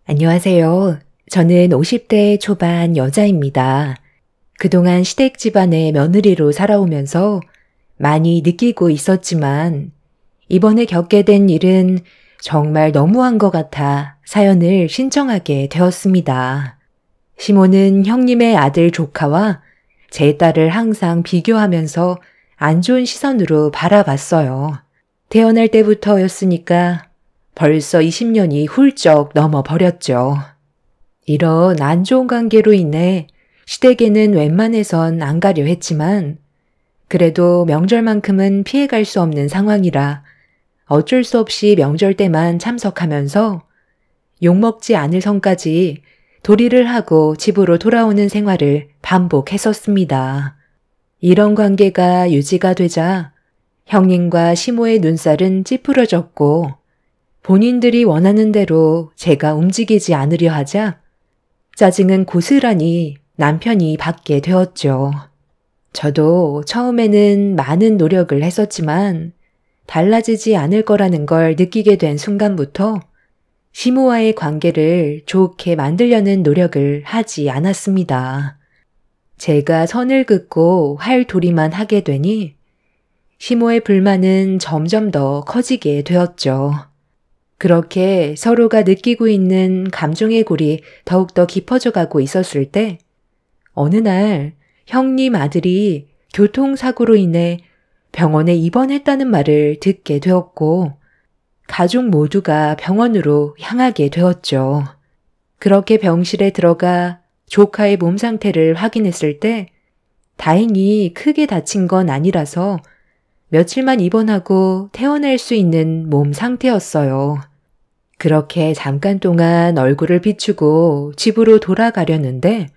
안녕하세요. 저는 50대 초반 여자입니다. 그동안 시댁 집안의 며느리로 살아오면서 많이 느끼고 있었지만 이번에 겪게 된 일은 정말 너무한 것 같아 사연을 신청하게 되었습니다. 시모는 형님의 아들 조카와 제 딸을 항상 비교하면서 안 좋은 시선으로 바라봤어요. 태어날 때부터였으니까 벌써 20년이 훌쩍 넘어버렸죠. 이런 안 좋은 관계로 인해 시댁에는 웬만해선 안 가려 했지만 그래도 명절만큼은 피해갈 수 없는 상황이라 어쩔 수 없이 명절 때만 참석하면서 욕먹지 않을 선까지 도리를 하고 집으로 돌아오는 생활을 반복했었습니다. 이런 관계가 유지가 되자 형님과 시모의 눈살은 찌푸려졌고 본인들이 원하는 대로 제가 움직이지 않으려 하자 짜증은 고스란히 남편이 받게 되었죠. 저도 처음에는 많은 노력을 했었지만 달라지지 않을 거라는 걸 느끼게 된 순간부터 시모와의 관계를 좋게 만들려는 노력을 하지 않았습니다. 제가 선을 긋고 할 도리만 하게 되니 시모의 불만은 점점 더 커지게 되었죠. 그렇게 서로가 느끼고 있는 감정의 골이 더욱더 깊어져 가고 있었을 때 어느 날 형님 아들이 교통사고로 인해 병원에 입원했다는 말을 듣게 되었고 가족 모두가 병원으로 향하게 되었죠. 그렇게 병실에 들어가 조카의 몸 상태를 확인했을 때 다행히 크게 다친 건 아니라서 며칠만 입원하고 퇴원할 수 있는 몸 상태였어요. 그렇게 잠깐 동안 얼굴을 비추고 집으로 돌아가려는데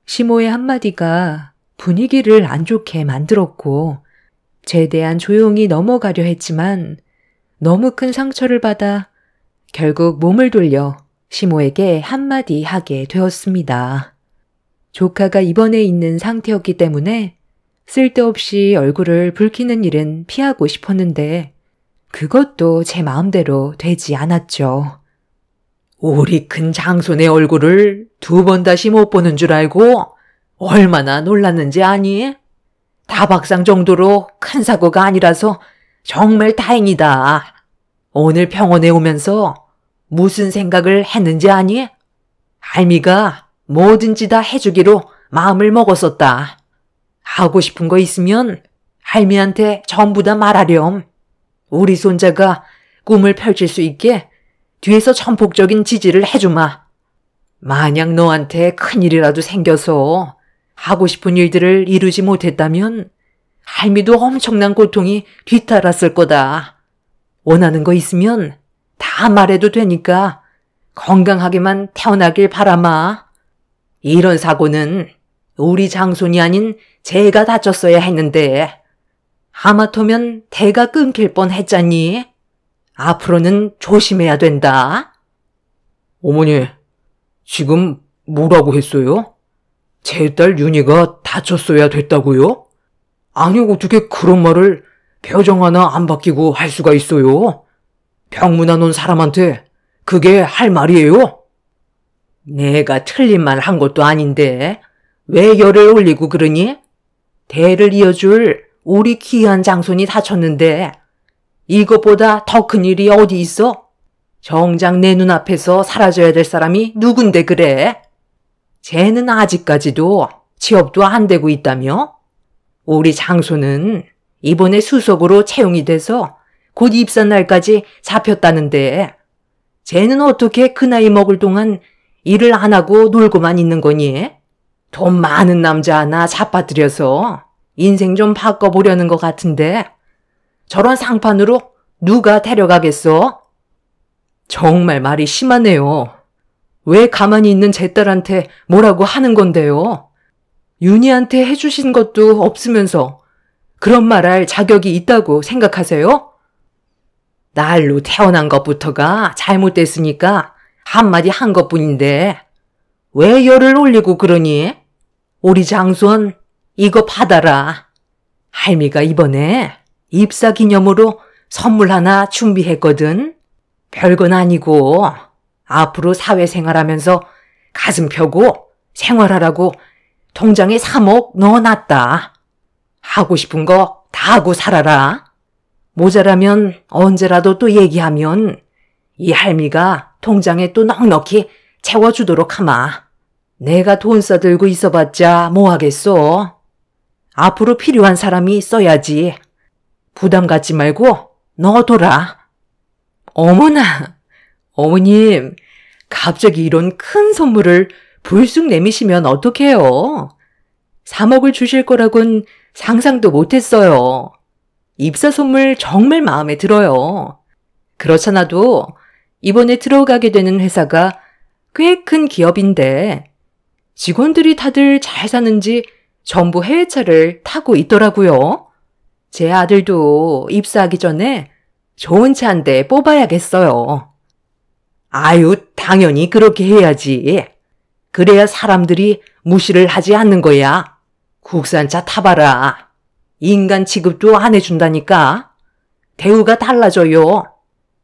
시모의 한마디가 분위기를 안 좋게 만들었고 최대한 조용히 넘어가려 했지만 너무 큰 상처를 받아 결국 몸을 돌려 시모에게 한마디 하게 되었습니다. 조카가 입원해 있는 상태였기 때문에 쓸데없이 얼굴을 붉히는 일은 피하고 싶었는데 그것도 제 마음대로 되지 않았죠. 우리 큰 장손의 얼굴을 2번 다시 못 보는 줄 알고 얼마나 놀랐는지 아니? 다박상 정도로 큰 사고가 아니라서 정말 다행이다. 오늘 병원에 오면서 무슨 생각을 했는지 아니? 할미가 뭐든지 다 해주기로 마음을 먹었었다. 하고 싶은 거 있으면 할미한테 전부 다 말하렴. 우리 손자가 꿈을 펼칠 수 있게 뒤에서 전폭적인 지지를 해주마. 만약 너한테 큰일이라도 생겨서 하고 싶은 일들을 이루지 못했다면 할미도 엄청난 고통이 뒤따랐을 거다. 원하는 거 있으면 다 말해도 되니까 건강하게만 태어나길 바라마. 이런 사고는 우리 장손이 아닌 제가 다쳤어야 했는데 하마터면 대가 끊길 뻔했잖니. 앞으로는 조심해야 된다. 어머니, 지금 뭐라고 했어요? 제 딸 윤희가 다쳤어야 됐다고요? 아니, 어떻게 그런 말을 표정 하나 안 바뀌고 할 수가 있어요? 병문안 온 사람한테 그게 할 말이에요? 내가 틀린 말 한 것도 아닌데 왜 열을 올리고 그러니? 대를 이어줄 우리 귀한 장손이 다쳤는데 이것보다 더 큰 일이 어디 있어? 정작 내 눈앞에서 사라져야 될 사람이 누군데 그래? 쟤는 아직까지도 취업도 안 되고 있다며? 우리 장손은 이번에 수석으로 채용이 돼서 곧 입사 날까지 잡혔다는데 쟤는 어떻게 그 나이 먹을 동안 일을 안 하고 놀고만 있는 거니? 돈 많은 남자 하나 잡아들여서 인생 좀 바꿔보려는 것 같은데 저런 상판으로 누가 데려가겠어? 정말 말이 심하네요. 왜 가만히 있는 제 딸한테 뭐라고 하는 건데요? 윤희한테 해주신 것도 없으면서 그런 말할 자격이 있다고 생각하세요? 날로 태어난 것부터가 잘못됐으니까 한마디 한 것뿐인데 왜 열을 올리고 그러니? 우리 장손 이거 받아라. 할미가 이번에 입사 기념으로 선물 하나 준비했거든. 별건 아니고 앞으로 사회생활하면서 가슴 펴고 생활하라고 통장에 3억 넣어놨다. 하고 싶은 거 다 하고 살아라. 모자라면 언제라도 또 얘기하면 이 할미가 통장에 또 넉넉히 채워주도록 하마. 내가 돈 써들고 있어봤자 뭐 하겠어. 앞으로 필요한 사람이 써야지. 부담 갖지 말고 넣어둬라. 어머나, 어머님, 갑자기 이런 큰 선물을 불쑥 내미시면 어떡해요? 3억을 주실 거라곤 상상도 못했어요. 입사 선물 정말 마음에 들어요. 그렇잖아도 이번에 들어가게 되는 회사가 꽤 큰 기업인데 직원들이 다들 잘 사는지 전부 해외차를 타고 있더라고요. 제 아들도 입사하기 전에 좋은 차 한 대 뽑아야겠어요. 아유, 당연히 그렇게 해야지. 그래야 사람들이 무시를 하지 않는 거야. 국산차 타봐라. 인간 취급도 안 해준다니까. 대우가 달라져요.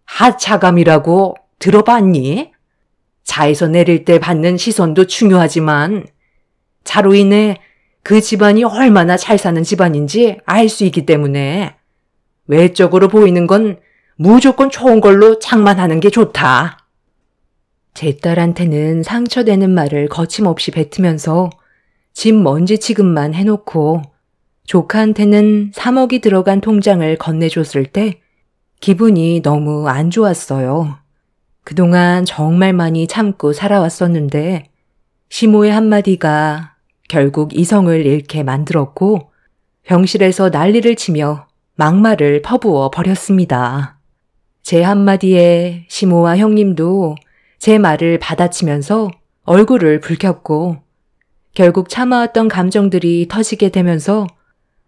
하차감이라고 들어봤니? 차에서 내릴 때 받는 시선도 중요하지만 차로 인해 그 집안이 얼마나 잘 사는 집안인지 알 수 있기 때문에 외적으로 보이는 건 무조건 좋은 걸로 장만하는 게 좋다. 제 딸한테는 상처되는 말을 거침없이 뱉으면서 집 먼지 취급만 해놓고 조카한테는 3억이 들어간 통장을 건네줬을 때 기분이 너무 안 좋았어요. 그동안 정말 많이 참고 살아왔었는데 시모의 한마디가 결국 이성을 잃게 만들었고 병실에서 난리를 치며 막말을 퍼부어 버렸습니다. 제 한마디에 시모와 형님도 제 말을 받아치면서 얼굴을 붉혔고 결국 참아왔던 감정들이 터지게 되면서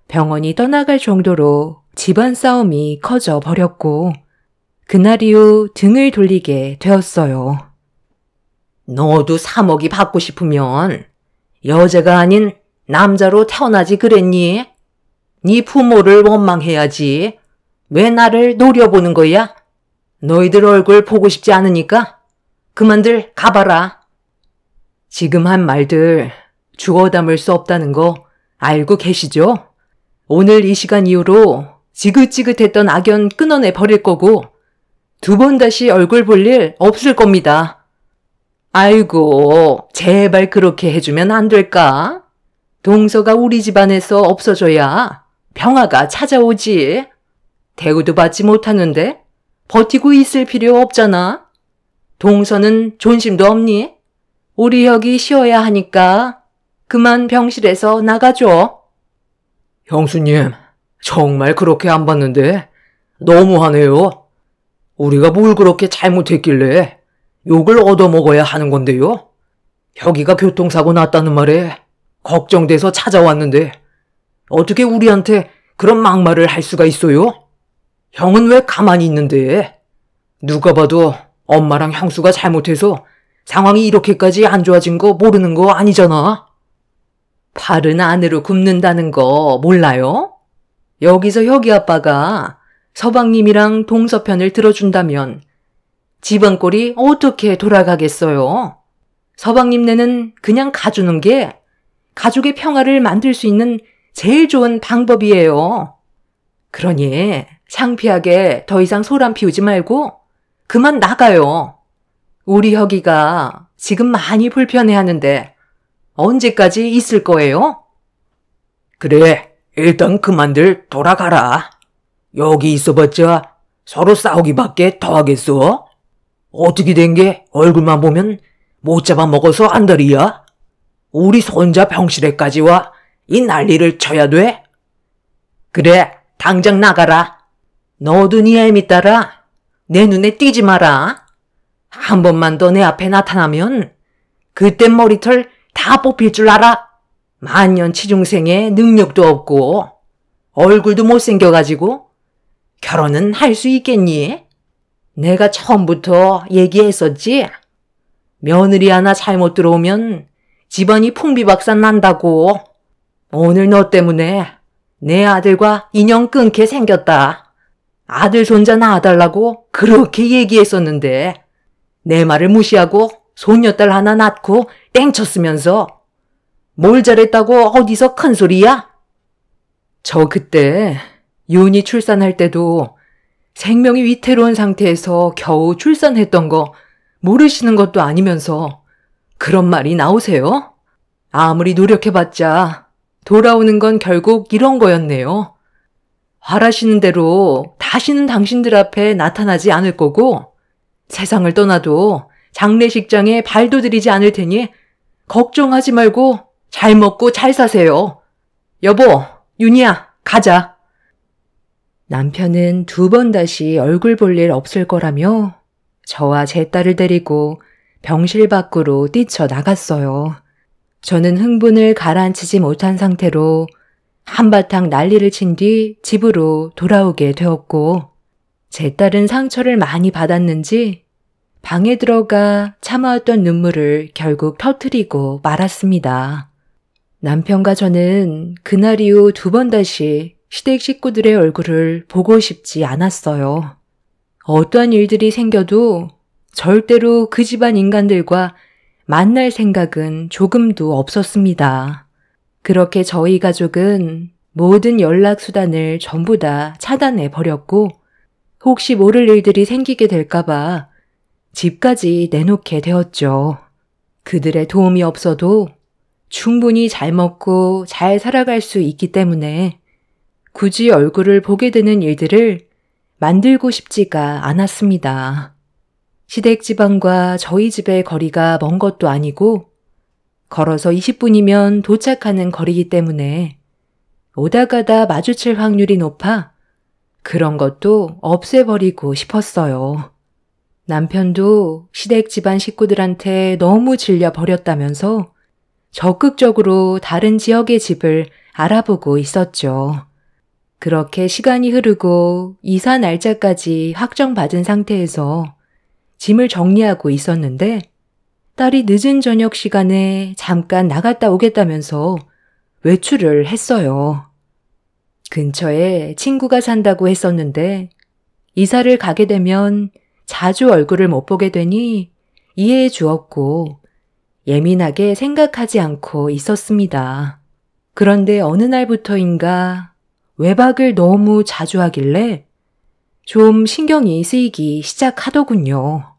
병원이 떠나갈 정도로 집안 싸움이 커져 버렸고 그날 이후 등을 돌리게 되었어요. 너도 3억이 받고 싶으면 여자가 아닌 남자로 태어나지 그랬니? 네 부모를 원망해야지. 왜 나를 노려보는 거야? 너희들 얼굴 보고 싶지 않으니까 그만들 가봐라. 지금 한 말들 주워 담을 수 없다는 거 알고 계시죠? 오늘 이 시간 이후로 지긋지긋했던 악연 끊어내 버릴 거고 2번 다시 얼굴 볼 일 없을 겁니다. 아이고, 제발 그렇게 해주면 안 될까? 동서가 우리 집안에서 없어져야 평화가 찾아오지. 대우도 받지 못하는데 버티고 있을 필요 없잖아. 동서는 존심도 없니? 우리 혁이 쉬어야 하니까 그만 병실에서 나가줘. 형수님, 정말 그렇게 안 봤는데 너무하네요. 우리가 뭘 그렇게 잘못했길래 욕을 얻어먹어야 하는 건데요. 혁이가 교통사고 났다는 말에 걱정돼서 찾아왔는데 어떻게 우리한테 그런 막말을 할 수가 있어요? 형은 왜 가만히 있는데? 누가 봐도 엄마랑 형수가 잘못해서 상황이 이렇게까지 안 좋아진 거 모르는 거 아니잖아. 팔은 안으로 굽는다는 거 몰라요? 여기서 혁이 아빠가 서방님이랑 동서편을 들어준다면 집안 꼴이 어떻게 돌아가겠어요? 서방님네는 그냥 가주는 게 가족의 평화를 만들 수 있는 제일 좋은 방법이에요. 그러니 창피하게 더 이상 소란 피우지 말고 그만 나가요. 우리 혁이가 지금 많이 불편해하는데 언제까지 있을 거예요? 그래, 일단 그만들 돌아가라. 여기 있어봤자 서로 싸우기밖에 더 하겠어? 어떻게 된 게 얼굴만 보면 못 잡아먹어서 안달이야? 우리 손자 병실에까지 와 이 난리를 쳐야 돼? 그래, 당장 나가라. 너도 네 애미 따라 내 눈에 띄지 마라. 한 번만 더 내 앞에 나타나면 그땐 머리털 다 뽑힐 줄 알아. 만년치중생에 능력도 없고 얼굴도 못생겨가지고 결혼은 할 수 있겠니? 내가 처음부터 얘기했었지? 며느리 하나 잘못 들어오면 집안이 풍비박산 난다고. 오늘 너 때문에 내 아들과 인연 끊게 생겼다. 아들 손자 낳아달라고 그렇게 얘기했었는데 내 말을 무시하고 손녀딸 하나 낳고 땡쳤으면서 뭘 잘했다고 어디서 큰 소리야? 저 그때 윤희 출산할 때도 생명이 위태로운 상태에서 겨우 출산했던 거 모르시는 것도 아니면서 그런 말이 나오세요? 아무리 노력해봤자 돌아오는 건 결국 이런 거였네요. 바라시는 대로 다시는 당신들 앞에 나타나지 않을 거고 세상을 떠나도 장례식장에 발도 들이지 않을 테니 걱정하지 말고 잘 먹고 잘 사세요. 여보, 윤희야, 가자. 남편은 2번 다시 얼굴 볼 일 없을 거라며 저와 제 딸을 데리고 병실 밖으로 뛰쳐나갔어요. 저는 흥분을 가라앉히지 못한 상태로 한바탕 난리를 친 뒤 집으로 돌아오게 되었고 제 딸은 상처를 많이 받았는지 방에 들어가 참아왔던 눈물을 결국 터뜨리고 말았습니다. 남편과 저는 그날 이후 2번 다시 시댁 식구들의 얼굴을 보고 싶지 않았어요. 어떠한 일들이 생겨도 절대로 그 집안 인간들과 만날 생각은 조금도 없었습니다. 그렇게 저희 가족은 모든 연락수단을 전부 다 차단해 버렸고 혹시 모를 일들이 생기게 될까봐 집까지 내놓게 되었죠. 그들의 도움이 없어도 충분히 잘 먹고 잘 살아갈 수 있기 때문에 굳이 얼굴을 보게 되는 일들을 만들고 싶지가 않았습니다. 시댁 지방과 저희 집의 거리가 먼 것도 아니고 걸어서 20분이면 도착하는 거리이기 때문에 오다 가다 마주칠 확률이 높아 그런 것도 없애버리고 싶었어요. 남편도 시댁 집안 식구들한테 너무 질려버렸다면서 적극적으로 다른 지역의 집을 알아보고 있었죠. 그렇게 시간이 흐르고 이사 날짜까지 확정받은 상태에서 짐을 정리하고 있었는데 딸이 늦은 저녁 시간에 잠깐 나갔다 오겠다면서 외출을 했어요. 근처에 친구가 산다고 했었는데 이사를 가게 되면 자주 얼굴을 못 보게 되니 이해해 주었고 예민하게 생각하지 않고 있었습니다. 그런데 어느 날부터인가 외박을 너무 자주 하길래 좀 신경이 쓰이기 시작하더군요.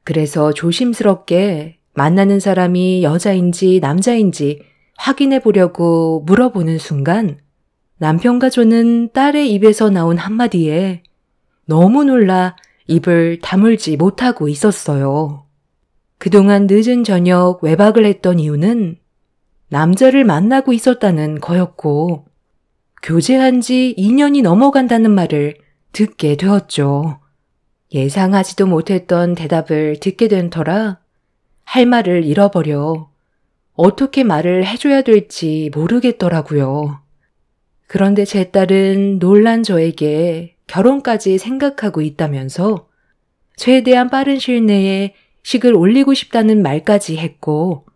그래서 조심스럽게 만나는 사람이 여자인지 남자인지 확인해 보려고 물어보는 순간 남편과 저는 딸의 입에서 나온 한마디에 너무 놀라 입을 다물지 못하고 있었어요. 그동안 늦은 저녁 외박을 했던 이유는 남자를 만나고 있었다는 거였고 교제한 지 2년이 넘어간다는 말을 듣게 되었죠. 예상하지도 못했던 대답을 듣게 된 터라 할 말을 잃어버려 어떻게 말을 해줘야 될지 모르겠더라고요. 그런데 제 딸은 놀란 저에게 결혼까지 생각하고 있다면서 최대한 빠른 시일 내에 식을 올리고 싶다는 말까지 했고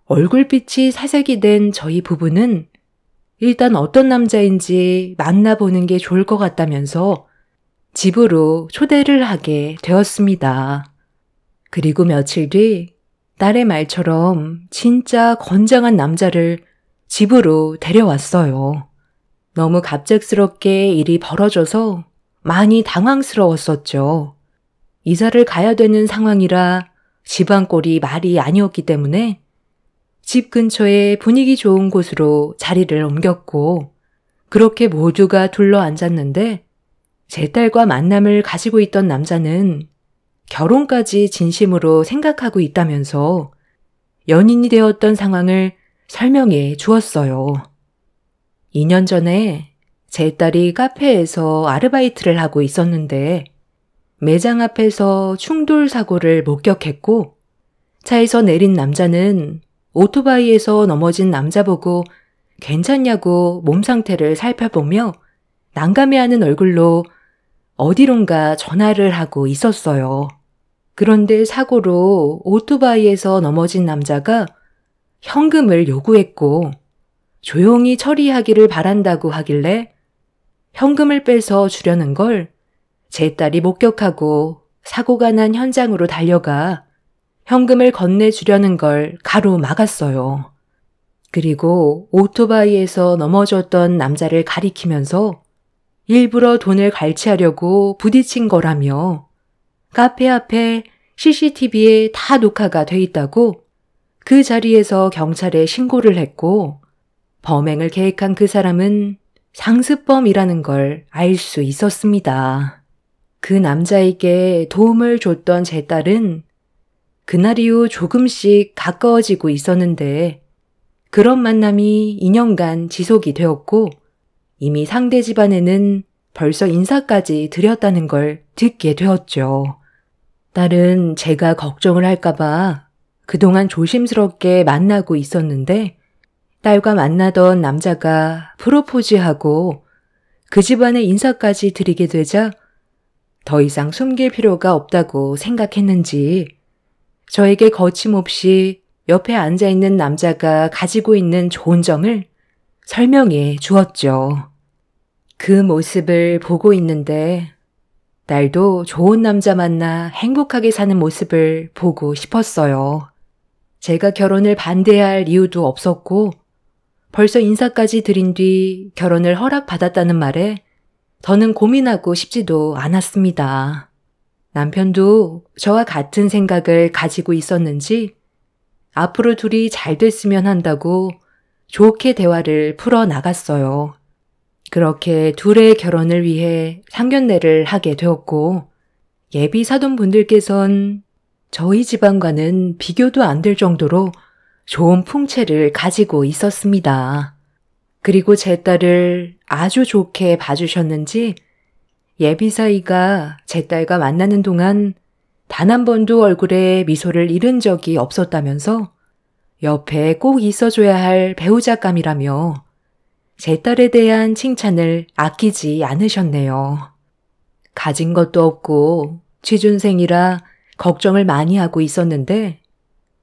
얼굴빛이 사색이 된 저희 부부는 일단 어떤 남자인지 만나보는 게 좋을 것 같다면서 집으로 초대를 하게 되었습니다. 그리고 며칠 뒤 딸의 말처럼 진짜 건장한 남자를 집으로 데려왔어요. 너무 갑작스럽게 일이 벌어져서 많이 당황스러웠었죠. 이사를 가야 되는 상황이라 집안 꼴이 말이 아니었기 때문에 집 근처에 분위기 좋은 곳으로 자리를 옮겼고 그렇게 모두가 둘러앉았는데 제 딸과 만남을 가지고 있던 남자는 결혼까지 진심으로 생각하고 있다면서 연인이 되었던 상황을 설명해 주었어요. 2년 전에 제 딸이 카페에서 아르바이트를 하고 있었는데 매장 앞에서 충돌 사고를 목격했고 차에서 내린 남자는 오토바이에서 넘어진 남자 보고 괜찮냐고 몸 상태를 살펴보며 난감해하는 얼굴로 어디론가 전화를 하고 있었어요. 그런데 사고로 오토바이에서 넘어진 남자가 현금을 요구했고 조용히 처리하기를 바란다고 하길래 현금을 빼서 주려는 걸 제 딸이 목격하고 사고가 난 현장으로 달려가 현금을 건네주려는 걸 가로막았어요. 그리고 오토바이에서 넘어졌던 남자를 가리키면서 일부러 돈을 갈취하려고 부딪힌 거라며 카페 앞에 CCTV에 다 녹화가 돼 있다고 그 자리에서 경찰에 신고를 했고 범행을 계획한 그 사람은 상습범이라는 걸 알 수 있었습니다. 그 남자에게 도움을 줬던 제 딸은 그날 이후 조금씩 가까워지고 있었는데 그런 만남이 2년간 지속이 되었고 이미 상대 집안에는 벌써 인사까지 드렸다는 걸 듣게 되었죠. 딸은 제가 걱정을 할까봐 그동안 조심스럽게 만나고 있었는데 딸과 만나던 남자가 프로포즈하고 그 집안의 인사까지 드리게 되자 더 이상 숨길 필요가 없다고 생각했는지 저에게 거침없이 옆에 앉아있는 남자가 가지고 있는 좋은 점을 설명해 주었죠. 그 모습을 보고 있는데 딸도 좋은 남자 만나 행복하게 사는 모습을 보고 싶었어요. 제가 결혼을 반대할 이유도 없었고 벌써 인사까지 드린 뒤 결혼을 허락받았다는 말에 더는 고민하고 싶지도 않았습니다. 남편도 저와 같은 생각을 가지고 있었는지 앞으로 둘이 잘 됐으면 한다고 좋게 대화를 풀어나갔어요. 그렇게 둘의 결혼을 위해 상견례를 하게 되었고 예비 사돈분들께선 저희 집안과는 비교도 안 될 정도로 좋은 풍채를 가지고 있었습니다. 그리고 제 딸을 아주 좋게 봐주셨는지 예비 사이가 제 딸과 만나는 동안 단 한 번도 얼굴에 미소를 잃은 적이 없었다면서 옆에 꼭 있어줘야 할 배우자감이라며 제 딸에 대한 칭찬을 아끼지 않으셨네요. 가진 것도 없고 취준생이라 걱정을 많이 하고 있었는데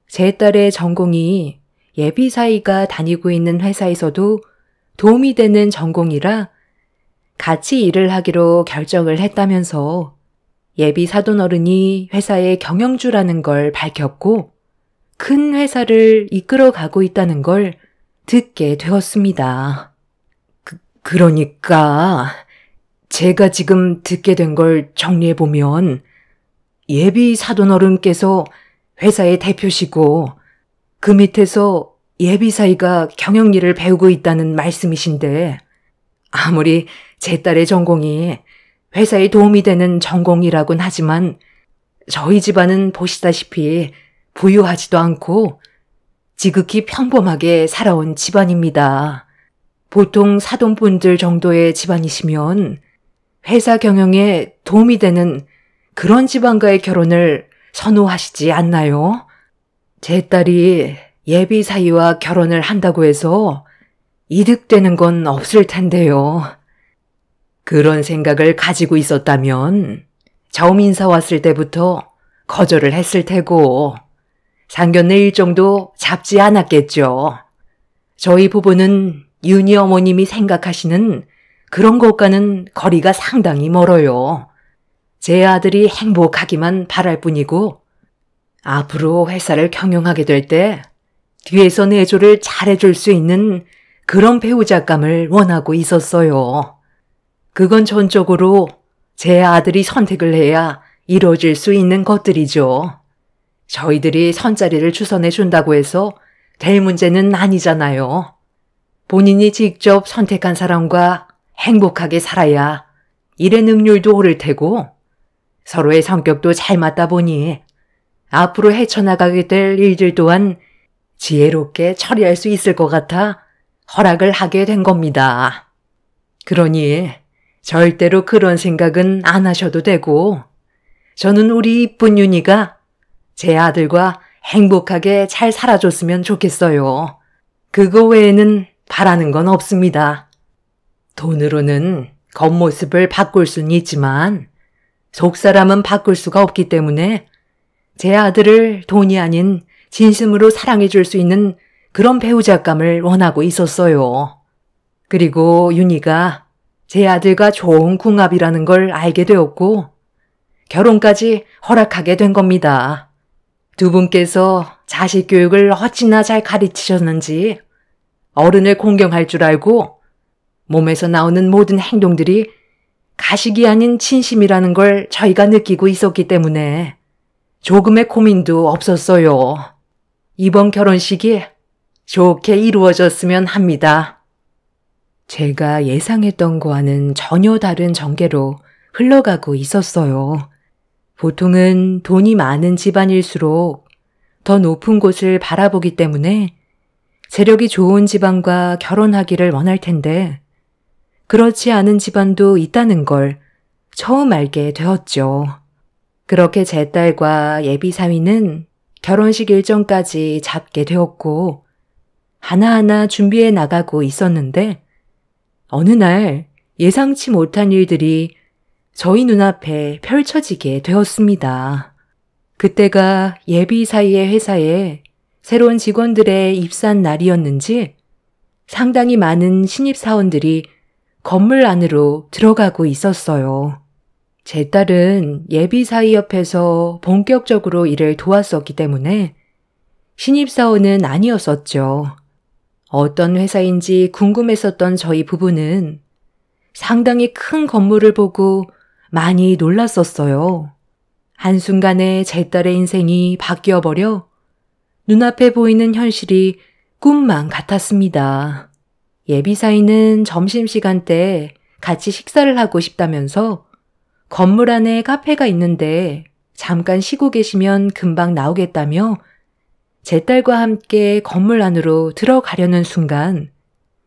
제 딸의 전공이 예비 사이가 다니고 있는 회사에서도 도움이 되는 전공이라 같이 일을 하기로 결정을 했다면서 예비 사돈어른이 회사의 경영주라는 걸 밝혔고 큰 회사를 이끌어가고 있다는 걸 듣게 되었습니다. 그러니까 제가 지금 듣게 된 걸 정리해보면 예비 사돈어른께서 회사의 대표시고 그 밑에서 예비 사이가 경영일을 배우고 있다는 말씀이신데 아무리 제 딸의 전공이 회사에 도움이 되는 전공이라곤 하지만 저희 집안은 보시다시피 부유하지도 않고 지극히 평범하게 살아온 집안입니다. 보통 사돈분들 정도의 집안이시면 회사 경영에 도움이 되는 그런 집안과의 결혼을 선호하시지 않나요? 제 딸이 예비 사이와 결혼을 한다고 해서 이득되는 건 없을 텐데요. 그런 생각을 가지고 있었다면 처음 인사 왔을 때부터 거절을 했을 테고 상견례 일정도 잡지 않았겠죠. 저희 부부는 윤희 어머님이 생각하시는 그런 것과는 거리가 상당히 멀어요. 제 아들이 행복하기만 바랄 뿐이고 앞으로 회사를 경영하게 될 때 뒤에서 내조를 잘해줄 수 있는 그런 배우자감을 원하고 있었어요. 그건 전적으로 제 아들이 선택을 해야 이루어질 수 있는 것들이죠. 저희들이 선자리를 추선해 준다고 해서 될 문제는 아니잖아요. 본인이 직접 선택한 사람과 행복하게 살아야 일의 능률도 오를 테고 서로의 성격도 잘 맞다 보니 앞으로 헤쳐나가게 될 일들 또한 지혜롭게 처리할 수 있을 것 같아 허락을 하게 된 겁니다. 그러니 절대로 그런 생각은 안 하셔도 되고 저는 우리 이쁜 윤희가 제 아들과 행복하게 잘 살아줬으면 좋겠어요. 그거 외에는 바라는 건 없습니다. 돈으로는 겉모습을 바꿀 수는 있지만 속사람은 바꿀 수가 없기 때문에 제 아들을 돈이 아닌 진심으로 사랑해줄 수 있는 그런 배우자감을 원하고 있었어요. 그리고 윤희가 제 아들과 좋은 궁합이라는 걸 알게 되었고 결혼까지 허락하게 된 겁니다. 두 분께서 자식 교육을 어찌나 잘 가르치셨는지 어른을 공경할 줄 알고 몸에서 나오는 모든 행동들이 가식이 아닌 진심이라는 걸 저희가 느끼고 있었기 때문에 조금의 고민도 없었어요. 이번 결혼식이 좋게 이루어졌으면 합니다. 제가 예상했던 거와는 전혀 다른 전개로 흘러가고 있었어요. 보통은 돈이 많은 집안일수록 더 높은 곳을 바라보기 때문에 세력이 좋은 집안과 결혼하기를 원할 텐데 그렇지 않은 집안도 있다는 걸 처음 알게 되었죠. 그렇게 제 딸과 예비 사위는 결혼식 일정까지 잡게 되었고 하나하나 준비해 나가고 있었는데 어느 날 예상치 못한 일들이 저희 눈앞에 펼쳐지게 되었습니다. 그때가 예비 사위의 회사에 새로운 직원들의 입사한 날이었는지 상당히 많은 신입사원들이 건물 안으로 들어가고 있었어요. 제 딸은 예비 사위 옆에서 본격적으로 일을 도왔었기 때문에 신입사원은 아니었었죠. 어떤 회사인지 궁금했었던 저희 부부는 상당히 큰 건물을 보고 많이 놀랐었어요. 한순간에 제 딸의 인생이 바뀌어버려 눈앞에 보이는 현실이 꿈만 같았습니다. 예비사위는 점심시간 때 같이 식사를 하고 싶다면서 건물 안에 카페가 있는데 잠깐 쉬고 계시면 금방 나오겠다며 제 딸과 함께 건물 안으로 들어가려는 순간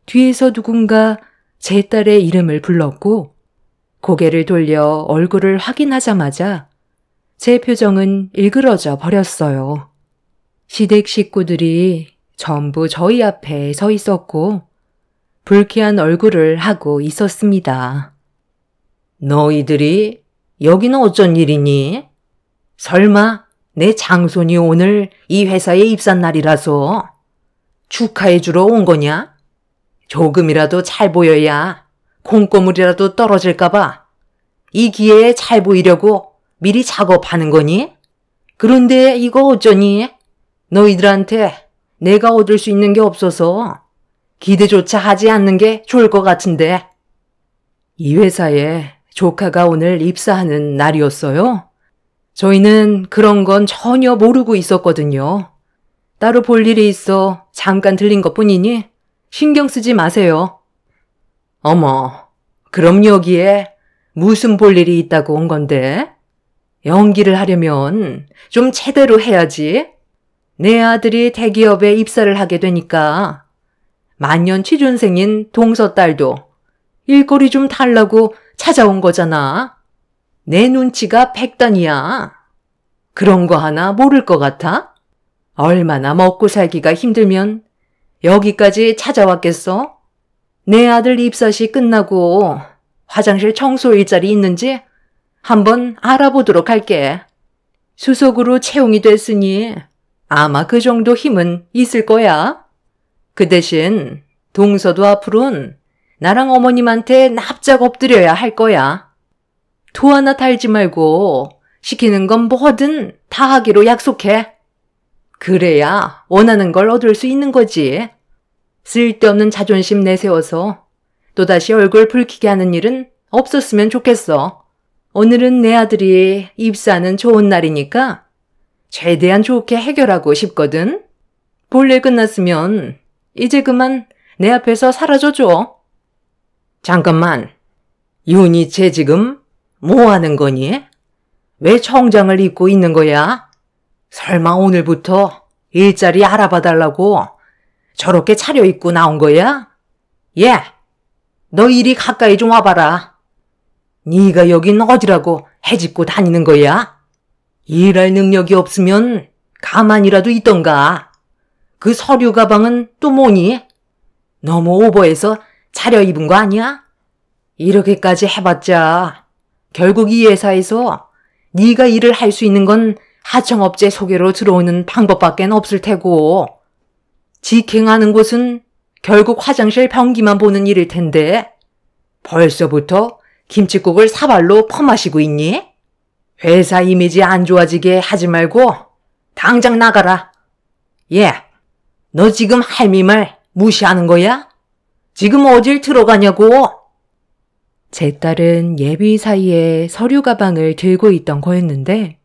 뒤에서 누군가 제 딸의 이름을 불렀고 고개를 돌려 얼굴을 확인하자마자 제 표정은 일그러져 버렸어요. 시댁 식구들이 전부 저희 앞에 서 있었고 불쾌한 얼굴을 하고 있었습니다. 너희들이 여기는 어쩐 일이니? 설마 내 장손이 오늘 이 회사에 입사한 날이라서 축하해 주러 온 거냐? 조금이라도 잘 보여야 콩고물이라도 떨어질까봐 이 기회에 잘 보이려고 미리 작업하는 거니? 그런데 이거 어쩌니? 너희들한테 내가 얻을 수 있는 게 없어서 기대조차 하지 않는 게 좋을 것 같은데. 이 회사에 조카가 오늘 입사하는 날이었어요. 저희는 그런 건 전혀 모르고 있었거든요. 따로 볼 일이 있어 잠깐 들린 것뿐이니 신경 쓰지 마세요. 어머, 그럼 여기에 무슨 볼 일이 있다고 온 건데? 연기를 하려면 좀 제대로 해야지. 내 아들이 대기업에 입사를 하게 되니까 만년 취준생인 동서 딸도 일거리 좀 달라고 찾아온 거잖아. 내 눈치가 백단이야. 그런 거 하나 모를 것 같아? 얼마나 먹고 살기가 힘들면 여기까지 찾아왔겠어? 내 아들 입사시 끝나고 화장실 청소 일자리 있는지 한번 알아보도록 할게. 수석으로 채용이 됐으니 아마 그 정도 힘은 있을 거야. 그 대신 동서도 앞으로는 나랑 어머님한테 납작 엎드려야 할 거야. 토 하나 달지 말고 시키는 건 뭐든 다 하기로 약속해. 그래야 원하는 걸 얻을 수 있는 거지. 쓸데없는 자존심 내세워서 또다시 얼굴 붉히게 하는 일은 없었으면 좋겠어. 오늘은 내 아들이 입사하는 좋은 날이니까 최대한 좋게 해결하고 싶거든. 볼일 끝났으면 이제 그만 내 앞에서 사라져줘. 잠깐만, 윤희 쟤 지금 뭐 하는 거니? 왜 청장을 입고 있는 거야? 설마 오늘부터 일자리 알아봐달라고 저렇게 차려입고 나온 거야? 예, 너 이리 가까이 좀 와봐라. 네가 여긴 어디라고 해집고 다니는 거야? 일할 능력이 없으면 가만히라도 있던가. 그 서류 가방은 또 뭐니? 너무 오버해서 차려입은 거 아니야? 이렇게까지 해봤자 결국 이 회사에서 네가 일을 할 수 있는 건 하청업체 소개로 들어오는 방법밖엔 없을 테고 직행하는 곳은 결국 화장실 변기만 보는 일일 텐데 벌써부터 김칫국을 사발로 퍼마시고 있니? 회사 이미지 안 좋아지게 하지 말고 당장 나가라. 너 지금 할미 말 무시하는 거야? 지금 어딜 들어가냐고? 제 딸은 예비 사이에 서류 가방을 들고 있던 거였는데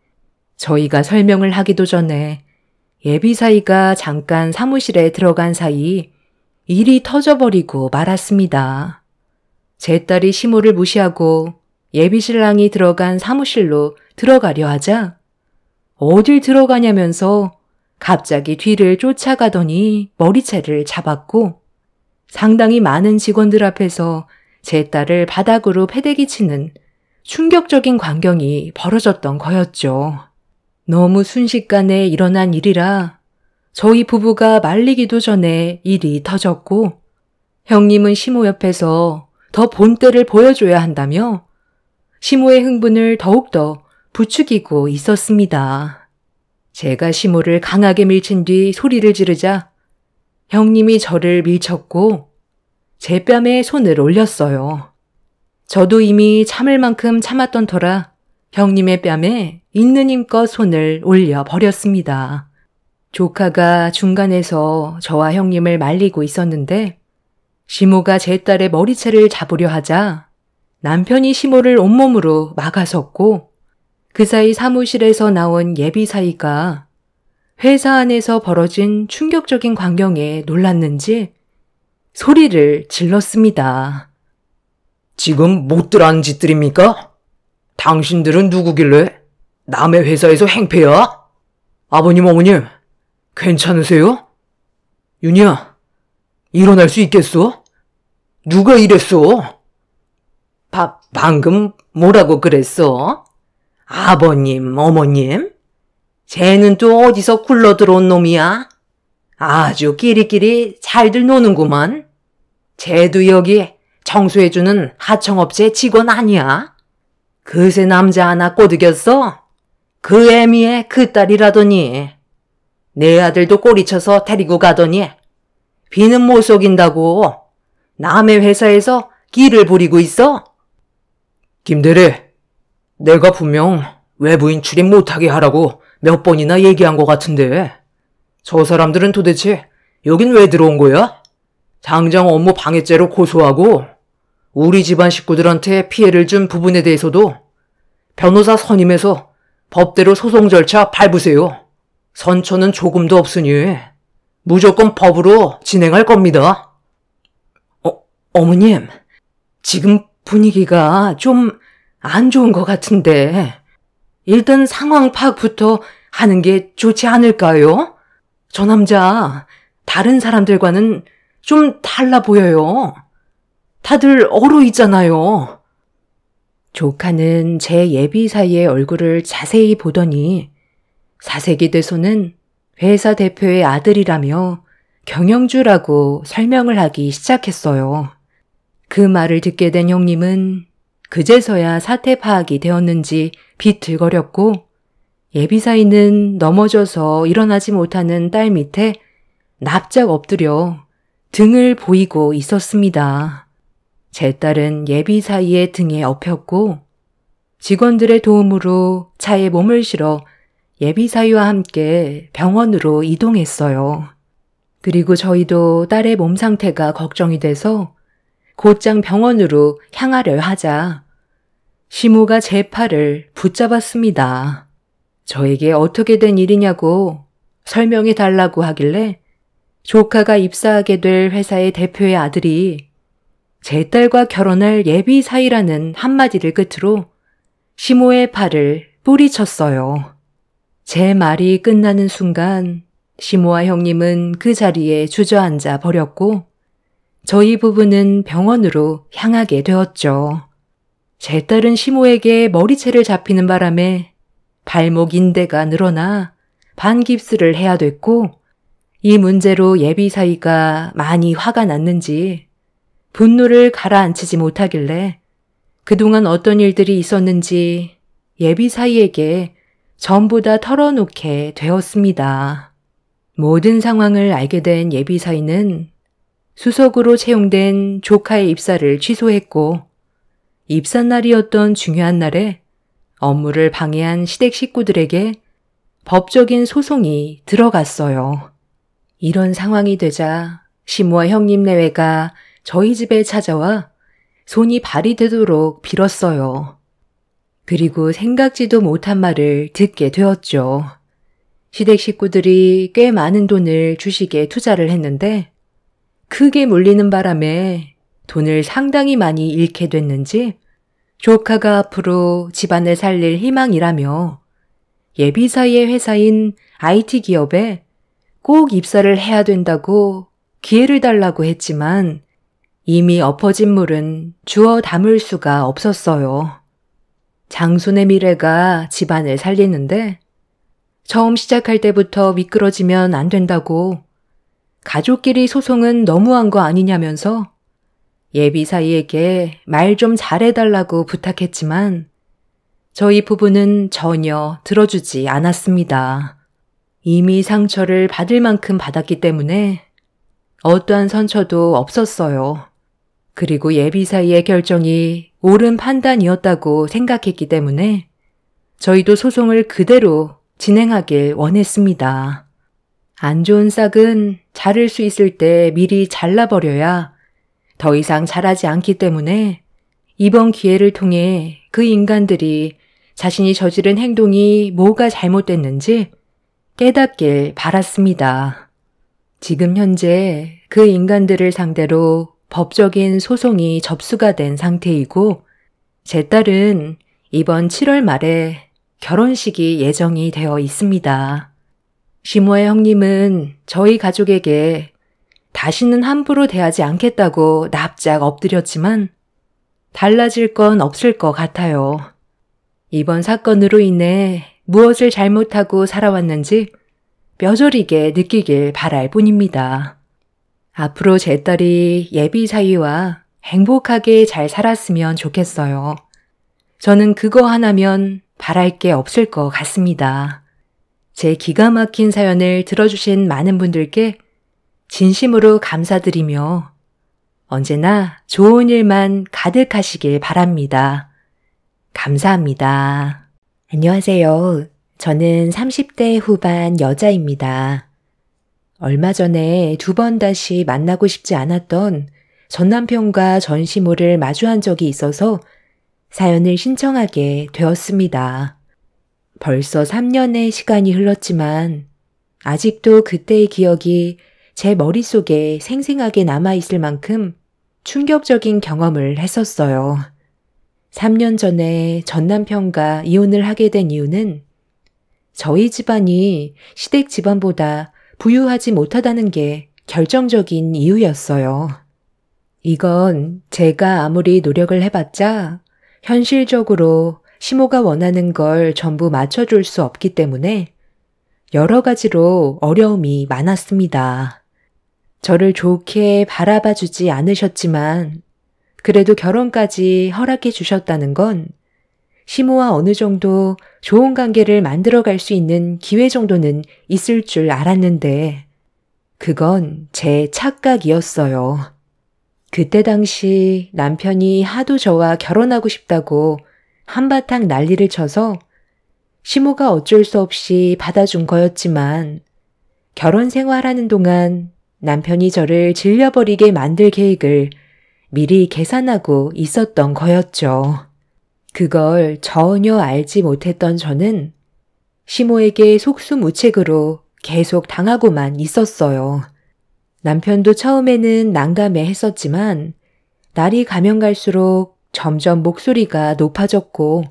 저희가 설명을 하기도 전에 예비 사이가 잠깐 사무실에 들어간 사이 일이 터져버리고 말았습니다. 제 딸이 시모를 무시하고 예비 신랑이 들어간 사무실로 들어가려 하자 어딜 들어가냐면서 갑자기 뒤를 쫓아가더니 머리채를 잡았고 상당히 많은 직원들 앞에서 제 딸을 바닥으로 패대기 치는 충격적인 광경이 벌어졌던 거였죠. 너무 순식간에 일어난 일이라 저희 부부가 말리기도 전에 일이 터졌고 형님은 시모 옆에서 더 본때를 보여줘야 한다며 시모의 흥분을 더욱더 부추기고 있었습니다. 제가 시모를 강하게 밀친 뒤 소리를 지르자 형님이 저를 밀쳤고 제 뺨에 손을 올렸어요. 저도 이미 참을 만큼 참았던 터라 형님의 뺨에 있는 힘껏 손을 올려 버렸습니다. 조카가 중간에서 저와 형님을 말리고 있었는데 시모가 제 딸의 머리채를 잡으려 하자 남편이 시모를 온몸으로 막아섰고 그 사이 사무실에서 나온 예비 사이가 회사 안에서 벌어진 충격적인 광경에 놀랐는지 소리를 질렀습니다. 지금 못들 하는 짓들입니까? 당신들은 누구길래 남의 회사에서 행패야? 아버님, 어머님, 괜찮으세요? 윤희야, 일어날 수 있겠어? 누가 이랬어? 방금 뭐라고 그랬어? 아버님, 어머님? 쟤는 또 어디서 굴러 들어온 놈이야? 아주 끼리끼리 잘들 노는구만. 쟤도 여기 청소해주는 하청업체 직원 아니야? 그새 남자 하나 꼬드겼어? 그 애미의 그 딸이라더니. 내 아들도 꼬리쳐서 데리고 가더니 비는 못 속인다고 남의 회사에서 기를 부리고 있어? 김대리, 내가 분명 외부인 출입 못하게 하라고 몇 번이나 얘기한 것 같은데 저 사람들은 도대체 여긴 왜 들어온 거야? 당장 업무 방해죄로 고소하고 우리 집안 식구들한테 피해를 준 부분에 대해서도 변호사 선임해서 법대로 소송 절차 밟으세요. 선처는 조금도 없으니 무조건 법으로 진행할 겁니다. 어머님, 지금 분위기가 좀 안 좋은 것 같은데 일단 상황 파악부터 하는 게 좋지 않을까요? 저 남자 다른 사람들과는 좀 달라 보여요. 다들 얼어 있잖아요. 조카는 제 예비 사이의 얼굴을 자세히 보더니 사색이 돼서는 회사 대표의 아들이라며 경영주라고 설명을 하기 시작했어요. 그 말을 듣게 된 형님은 그제서야 사태 파악이 되었는지 비틀거렸고 예비사이는 넘어져서 일어나지 못하는 딸 밑에 납작 엎드려 등을 보이고 있었습니다. 제 딸은 예비사이의 등에 엎였고 직원들의 도움으로 차에 몸을 실어 예비사이와 함께 병원으로 이동했어요. 그리고 저희도 딸의 몸 상태가 걱정이 돼서 곧장 병원으로 향하려 하자 시모가 제 팔을 붙잡았습니다. 저에게 어떻게 된 일이냐고 설명해 달라고 하길래 조카가 입사하게 될 회사의 대표의 아들이 제 딸과 결혼할 예비 사이라는 한마디를 끝으로 시모의 팔을 뿌리쳤어요. 제 말이 끝나는 순간 시모와 형님은 그 자리에 주저앉아 버렸고 저희 부부는 병원으로 향하게 되었죠. 제 딸은 시모에게 머리채를 잡히는 바람에 발목 인대가 늘어나 반깁스를 해야 됐고 이 문제로 예비 사이가 많이 화가 났는지 분노를 가라앉히지 못하길래 그동안 어떤 일들이 있었는지 예비 사이에게 전부 다 털어놓게 되었습니다. 모든 상황을 알게 된 예비 사이는 수석으로 채용된 조카의 입사를 취소했고 입사 날이었던 중요한 날에 업무를 방해한 시댁 식구들에게 법적인 소송이 들어갔어요. 이런 상황이 되자 시모와 형님 내외가 저희 집에 찾아와 손이 발이 되도록 빌었어요. 그리고 생각지도 못한 말을 듣게 되었죠. 시댁 식구들이 꽤 많은 돈을 주식에 투자를 했는데 크게 물리는 바람에 돈을 상당히 많이 잃게 됐는지 조카가 앞으로 집안을 살릴 희망이라며 예비사이의 회사인 IT 기업에 꼭 입사를 해야 된다고 기회를 달라고 했지만 이미 엎어진 물은 주워 담을 수가 없었어요. 장손의 미래가 집안을 살리는데 처음 시작할 때부터 미끄러지면 안 된다고 가족끼리 소송은 너무한 거 아니냐면서 예비사이에게 말 좀 잘해달라고 부탁했지만 저희 부부는 전혀 들어주지 않았습니다. 이미 상처를 받을 만큼 받았기 때문에 어떠한 선처도 없었어요. 그리고 예비사이의 결정이 옳은 판단이었다고 생각했기 때문에 저희도 소송을 그대로 진행하길 원했습니다. 안 좋은 싹은 자를 수 있을 때 미리 잘라버려야 더 이상 자라지 않기 때문에 이번 기회를 통해 그 인간들이 자신이 저지른 행동이 뭐가 잘못됐는지 깨닫길 바랐습니다. 지금 현재 그 인간들을 상대로 법적인 소송이 접수가 된 상태이고 제 딸은 이번 7월 말에 결혼식이 예정이 되어 있습니다. 시모의 형님은 저희 가족에게 다시는 함부로 대하지 않겠다고 납작 엎드렸지만 달라질 건 없을 것 같아요. 이번 사건으로 인해 무엇을 잘못하고 살아왔는지 뼈저리게 느끼길 바랄 뿐입니다. 앞으로 제 딸이 예비 사위와 행복하게 잘 살았으면 좋겠어요. 저는 그거 하나면 바랄 게 없을 것 같습니다. 제 기가 막힌 사연을 들어주신 많은 분들께 진심으로 감사드리며 언제나 좋은 일만 가득하시길 바랍니다. 감사합니다. 안녕하세요. 저는 30대 후반 여자입니다. 얼마 전에 2번 다시 만나고 싶지 않았던 전 남편과 전 시모를 마주한 적이 있어서 사연을 신청하게 되었습니다. 벌써 3년의 시간이 흘렀지만 아직도 그때의 기억이 제 머릿속에 생생하게 남아있을 만큼 충격적인 경험을 했었어요. 3년 전에 전 남편과 이혼을 하게 된 이유는 저희 집안이 시댁 집안보다 부유하지 못하다는 게 결정적인 이유였어요. 이건 제가 아무리 노력을 해봤자 현실적으로 시모가 원하는 걸 전부 맞춰줄 수 없기 때문에 여러 가지로 어려움이 많았습니다. 저를 좋게 바라봐 주지 않으셨지만 그래도 결혼까지 허락해 주셨다는 건 시모와 어느 정도 좋은 관계를 만들어갈 수 있는 기회 정도는 있을 줄 알았는데 그건 제 착각이었어요. 그때 당시 남편이 하도 저와 결혼하고 싶다고 한바탕 난리를 쳐서 시모가 어쩔 수 없이 받아준 거였지만 결혼 생활하는 동안 남편이 저를 질려버리게 만들 계획을 미리 계산하고 있었던 거였죠. 그걸 전혀 알지 못했던 저는 시모에게 속수무책으로 계속 당하고만 있었어요. 남편도 처음에는 난감해 했었지만 날이 가면 갈수록 점점 목소리가 높아졌고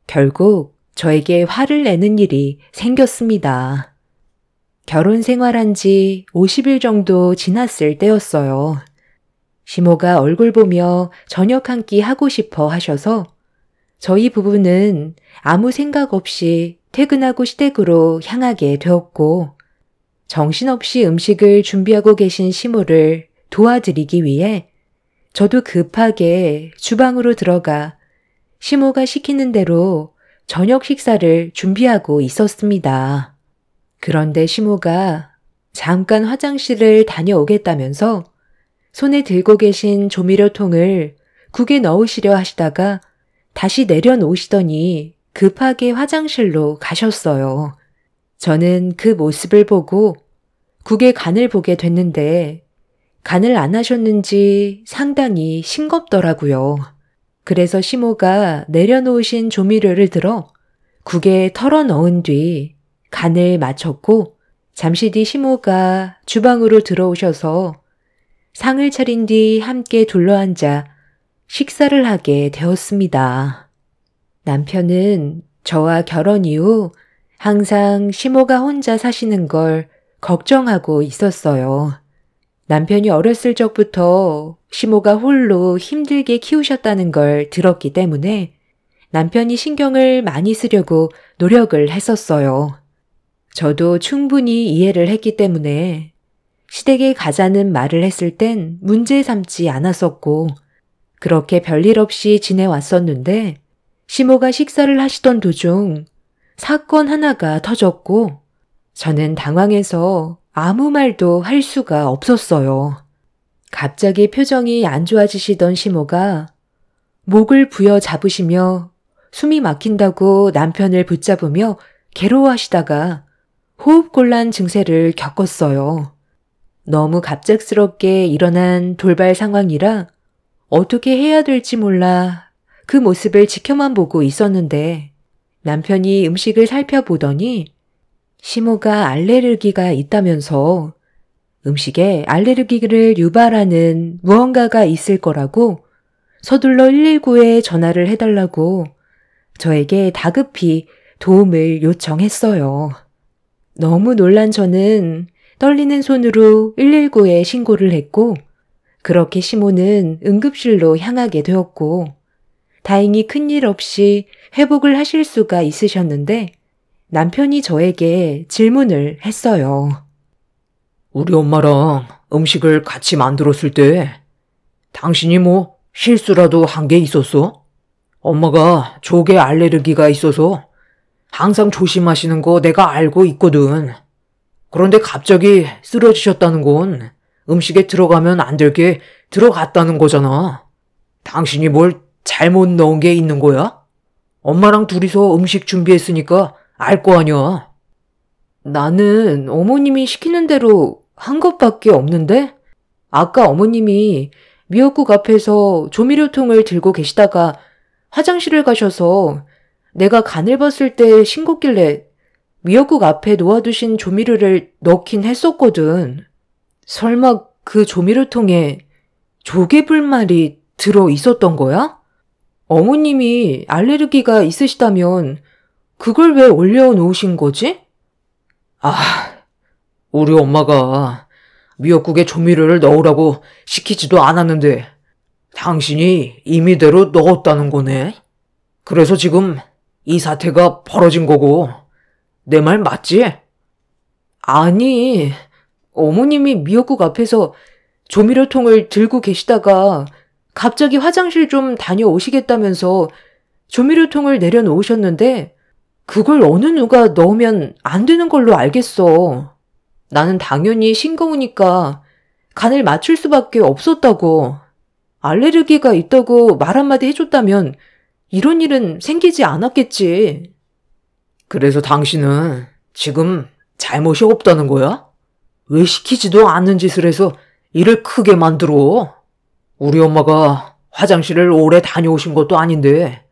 결국 저에게 화를 내는 일이 생겼습니다. 결혼 생활한 지 50일 정도 지났을 때였어요. 시모가 얼굴 보며 저녁 한 끼 하고 싶어 하셔서 저희 부부는 아무 생각 없이 퇴근하고 시댁으로 향하게 되었고 정신없이 음식을 준비하고 계신 시모를 도와드리기 위해 저도 급하게 주방으로 들어가 시모가 시키는 대로 저녁 식사를 준비하고 있었습니다. 그런데 시모가 잠깐 화장실을 다녀오겠다면서 손에 들고 계신 조미료통을 국에 넣으시려 하시다가 다시 내려놓으시더니 급하게 화장실로 가셨어요. 저는 그 모습을 보고 국의 간을 보게 됐는데 간을 안 하셨는지 상당히 싱겁더라고요. 그래서 시모가 내려놓으신 조미료를 들어 국에 털어 넣은 뒤 간을 맞췄고 잠시 뒤 시모가 주방으로 들어오셔서 상을 차린 뒤 함께 둘러앉아 식사를 하게 되었습니다. 남편은 저와 결혼 이후 항상 시모가 혼자 사시는 걸 걱정하고 있었어요. 남편이 어렸을 적부터 시모가 홀로 힘들게 키우셨다는 걸 들었기 때문에 남편이 신경을 많이 쓰려고 노력을 했었어요. 저도 충분히 이해를 했기 때문에 시댁에 가자는 말을 했을 땐 문제 삼지 않았었고 그렇게 별일 없이 지내왔었는데 시모가 식사를 하시던 도중 사건 하나가 터졌고 저는 당황해서 아무 말도 할 수가 없었어요. 갑자기 표정이 안 좋아지시던 시모가 목을 부여잡으시며 숨이 막힌다고 남편을 붙잡으며 괴로워하시다가 호흡곤란 증세를 겪었어요. 너무 갑작스럽게 일어난 돌발 상황이라 어떻게 해야 될지 몰라 그 모습을 지켜만 보고 있었는데 남편이 음식을 살펴보더니 시모가 알레르기가 있다면서 음식에 알레르기를 유발하는 무언가가 있을 거라고 서둘러 119에 전화를 해달라고 저에게 다급히 도움을 요청했어요. 너무 놀란 저는 떨리는 손으로 119에 신고를 했고 그렇게 시모는 응급실로 향하게 되었고 다행히 큰일 없이 회복을 하실 수가 있으셨는데 남편이 저에게 질문을 했어요. 우리 엄마랑 음식을 같이 만들었을 때 당신이 뭐 실수라도 한 게 있었어? 엄마가 족에 알레르기가 있어서 항상 조심하시는 거 내가 알고 있거든. 그런데 갑자기 쓰러지셨다는 건 음식에 들어가면 안 될 게 들어갔다는 거잖아. 당신이 뭘 잘못 넣은 게 있는 거야? 엄마랑 둘이서 음식 준비했으니까 알 거 아니야. 나는 어머님이 시키는 대로 한 것밖에 없는데? 아까 어머님이 미역국 앞에서 조미료통을 들고 계시다가 화장실을 가셔서 내가 간을 봤을 때 싱겁길래 미역국 앞에 놓아두신 조미료를 넣긴 했었거든. 설마 그 조미료통에 조개불말이 들어 있었던 거야? 어머님이 알레르기가 있으시다면 그걸 왜 올려놓으신 거지? 우리 엄마가 미역국에 조미료를 넣으라고 시키지도 않았는데 당신이 임의대로 넣었다는 거네. 그래서 지금 이 사태가 벌어진 거고 내 말 맞지? 아니, 어머님이 미역국 앞에서 조미료통을 들고 계시다가 갑자기 화장실 좀 다녀오시겠다면서 조미료통을 내려놓으셨는데 그걸 어느 누가 넣으면 안 되는 걸로 알겠어. 나는 당연히 싱거우니까 간을 맞출 수밖에 없었다고. 알레르기가 있다고 말 한마디 해줬다면 이런 일은 생기지 않았겠지. 그래서 당신은 지금 잘못이 없다는 거야? 왜 시키지도 않는 짓을 해서 일을 크게 만들어? 우리 엄마가 화장실을 오래 다녀오신 것도 아닌데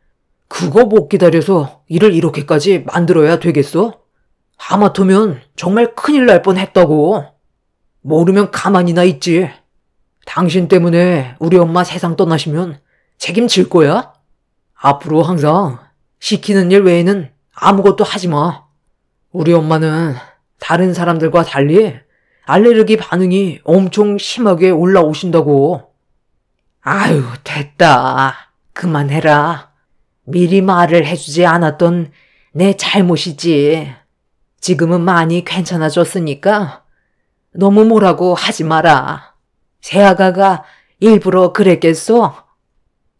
그거 못 기다려서 일을 이렇게까지 만들어야 되겠어? 하마터면 정말 큰일 날 뻔했다고. 모르면 가만히나 있지. 당신 때문에 우리 엄마 세상 떠나시면 책임질 거야? 앞으로 항상 시키는 일 외에는 아무것도 하지 마. 우리 엄마는 다른 사람들과 달리 알레르기 반응이 엄청 심하게 올라오신다고. 아유, 됐다. 그만해라. 미리 말을 해주지 않았던 내 잘못이지. 지금은 많이 괜찮아졌으니까 너무 뭐라고 하지 마라. 새아가가 일부러 그랬겠어?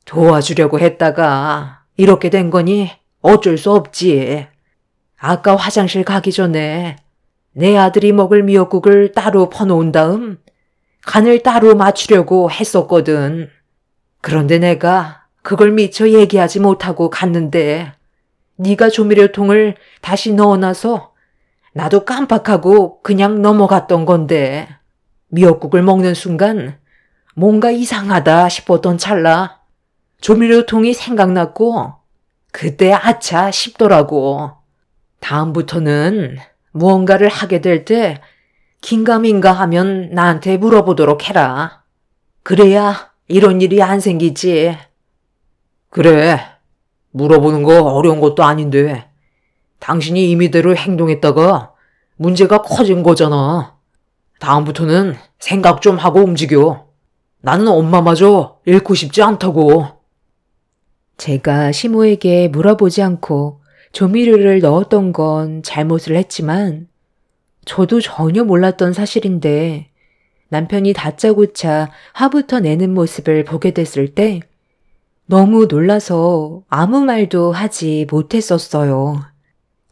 도와주려고 했다가 이렇게 된 거니 어쩔 수 없지. 아까 화장실 가기 전에 내 아들이 먹을 미역국을 따로 퍼놓은 다음 간을 따로 맞추려고 했었거든. 그런데 내가 그걸 미처 얘기하지 못하고 갔는데 네가 조미료통을 다시 넣어놔서 나도 깜빡하고 그냥 넘어갔던 건데 미역국을 먹는 순간 뭔가 이상하다 싶었던 찰나 조미료통이 생각났고 그때 아차 싶더라고. 다음부터는 무언가를 하게 될 때 긴가민가 하면 나한테 물어보도록 해라. 그래야 이런 일이 안 생기지. 그래. 물어보는 거 어려운 것도 아닌데 당신이 임의대로 행동했다가 문제가 커진 거잖아. 다음부터는 생각 좀 하고 움직여. 나는 엄마마저 잃고 싶지 않다고. 제가 시모에게 물어보지 않고 조미료를 넣었던 건 잘못을 했지만 저도 전혀 몰랐던 사실인데 남편이 다짜고짜 화부터 내는 모습을 보게 됐을 때 너무 놀라서 아무 말도 하지 못했었어요.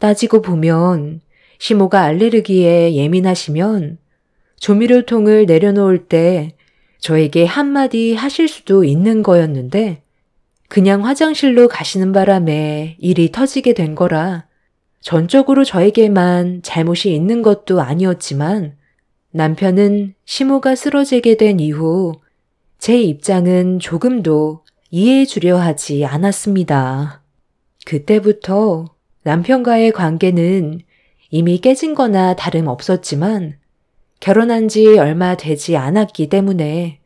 따지고 보면 시모가 알레르기에 예민하시면 조미료통을 내려놓을 때 저에게 한마디 하실 수도 있는 거였는데 그냥 화장실로 가시는 바람에 일이 터지게 된 거라 전적으로 저에게만 잘못이 있는 것도 아니었지만 남편은 시모가 쓰러지게 된 이후 제 입장은 조금도 이해해 주려 하지 않았습니다. 그때부터 남편과의 관계는 이미 깨진 거나 다름없었지만 결혼한 지 얼마 되지 않았기 때문에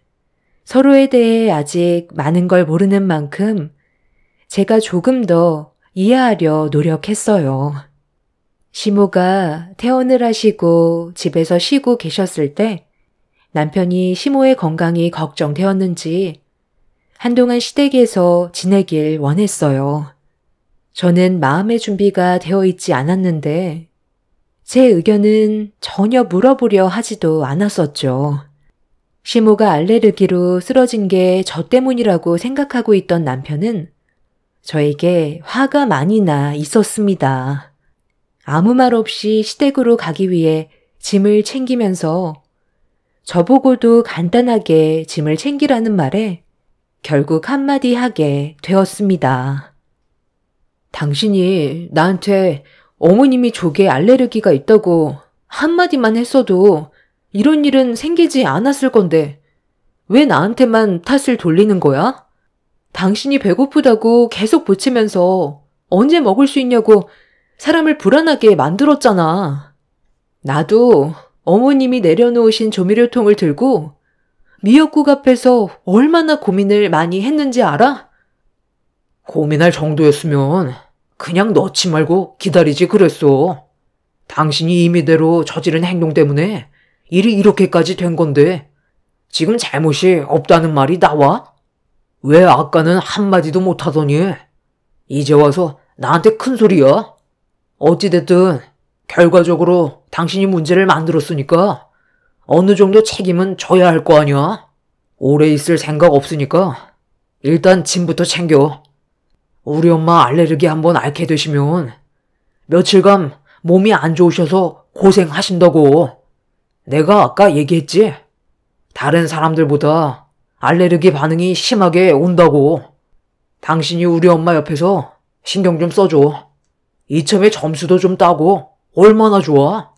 서로에 대해 아직 많은 걸 모르는 만큼 제가 조금 더 이해하려 노력했어요. 시모가 퇴원을 하시고 집에서 쉬고 계셨을 때 남편이 시모의 건강이 걱정되었는지 한동안 시댁에서 지내길 원했어요. 저는 마음의 준비가 되어 있지 않았는데 제 의견은 전혀 물어보려 하지도 않았었죠. 시모가 알레르기로 쓰러진 게 저 때문이라고 생각하고 있던 남편은 저에게 화가 많이 나 있었습니다. 아무 말 없이 시댁으로 가기 위해 짐을 챙기면서 저보고도 간단하게 짐을 챙기라는 말에 결국 한마디 하게 되었습니다. 당신이 나한테 어머님이 족에 알레르기가 있다고 한마디만 했어도 이런 일은 생기지 않았을 건데 왜 나한테만 탓을 돌리는 거야? 당신이 배고프다고 계속 보채면서 언제 먹을 수 있냐고 사람을 불안하게 만들었잖아. 나도 어머님이 내려놓으신 조미료통을 들고 미역국 앞에서 얼마나 고민을 많이 했는지 알아? 고민할 정도였으면 그냥 넣지 말고 기다리지 그랬어. 당신이 임의대로 저지른 행동 때문에 일이 이렇게까지 된 건데 지금 잘못이 없다는 말이 나와? 왜 아까는 한마디도 못하더니 이제 와서 나한테 큰 소리야? 어찌됐든 결과적으로 당신이 문제를 만들었으니까 어느 정도 책임은 져야 할 거 아니야? 오래 있을 생각 없으니까 일단 짐부터 챙겨. 우리 엄마 알레르기 한번 앓게 되시면 며칠간 몸이 안 좋으셔서 고생하신다고. 내가 아까 얘기했지? 다른 사람들보다 알레르기 반응이 심하게 온다고. 당신이 우리 엄마 옆에서 신경 좀 써줘. 이참에 점수도 좀 따고 얼마나 좋아.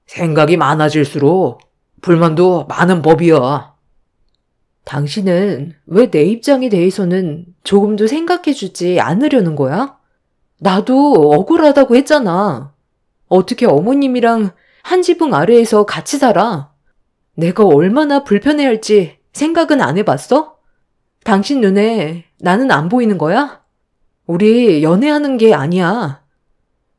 생각이 많아질수록 불만도 많은 법이야. 당신은 왜 내 입장에 대해서는 조금도 생각해주지 않으려는 거야? 나도 억울하다고 했잖아. 어떻게 어머님이랑 한 지붕 아래에서 같이 살아? 내가 얼마나 불편해할지 생각은 안 해봤어? 당신 눈에 나는 안 보이는 거야? 우리 연애하는 게 아니야.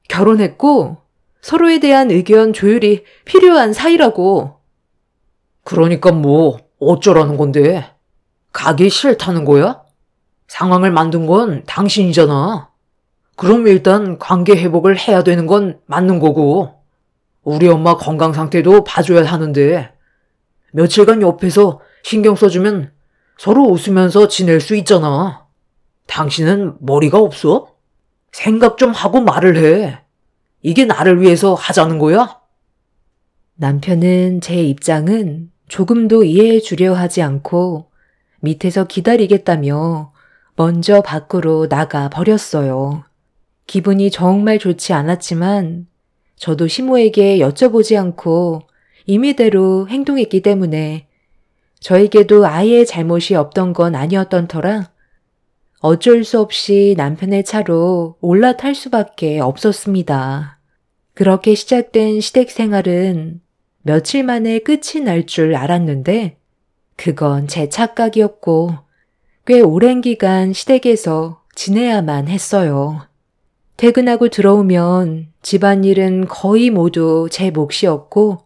결혼했고 서로에 대한 의견 조율이 필요한 사이라고. 그러니까 뭐 어쩌라는 건데? 가기 싫다는 거야? 상황을 만든 건 당신이잖아. 그럼 일단 관계 회복을 해야 되는 건 맞는 거고 우리 엄마 건강 상태도 봐줘야 하는데 며칠간 옆에서 신경 써주면 서로 웃으면서 지낼 수 있잖아. 당신은 머리가 없어? 생각 좀 하고 말을 해. 이게 나를 위해서 하자는 거야? 남편은 제 입장은 조금도 이해해 주려 하지 않고 밑에서 기다리겠다며 먼저 밖으로 나가 버렸어요. 기분이 정말 좋지 않았지만 저도 시모에게 여쭤보지 않고 임의대로 행동했기 때문에 저에게도 아예 잘못이 없던 건 아니었던 터라 어쩔 수 없이 남편의 차로 올라탈 수밖에 없었습니다. 그렇게 시작된 시댁 생활은 며칠 만에 끝이 날 줄 알았는데 그건 제 착각이었고 꽤 오랜 기간 시댁에서 지내야만 했어요. 퇴근하고 들어오면 집안일은 거의 모두 제 몫이었고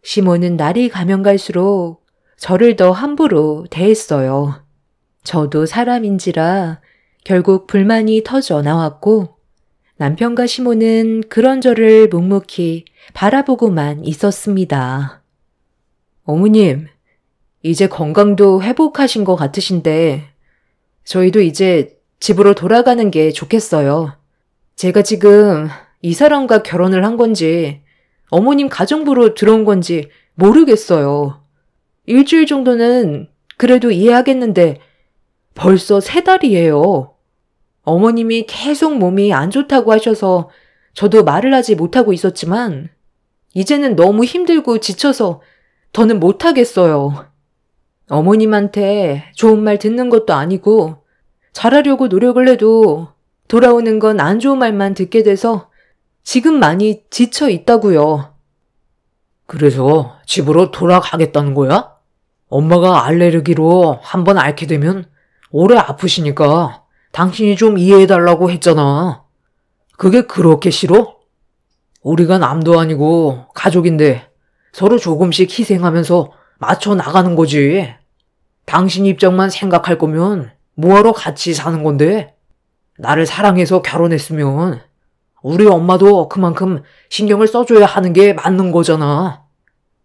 시모는 날이 가면 갈수록 저를 더 함부로 대했어요. 저도 사람인지라 결국 불만이 터져 나왔고 남편과 시모는 그런 저를 묵묵히 바라보고만 있었습니다. 어머님, 이제 건강도 회복하신 것 같으신데 저희도 이제 집으로 돌아가는 게 좋겠어요. 제가 지금 이 사람과 결혼을 한 건지 어머님 가정부로 들어온 건지 모르겠어요. 일주일 정도는 그래도 이해하겠는데 벌써 3달이에요. 어머님이 계속 몸이 안 좋다고 하셔서 저도 말을 하지 못하고 있었지만 이제는 너무 힘들고 지쳐서 더는 못하겠어요. 어머님한테 좋은 말 듣는 것도 아니고 잘하려고 노력을 해도 돌아오는 건 안 좋은 말만 듣게 돼서 지금 많이 지쳐 있다고요. 그래서 집으로 돌아가겠다는 거야? 엄마가 알레르기로 한번 앓게 되면 오래 아프시니까 당신이 좀 이해해달라고 했잖아. 그게 그렇게 싫어? 우리가 남도 아니고 가족인데 서로 조금씩 희생하면서 맞춰 나가는 거지. 당신 입장만 생각할 거면 뭐하러 같이 사는 건데? 나를 사랑해서 결혼했으면 우리 엄마도 그만큼 신경을 써줘야 하는 게 맞는 거잖아.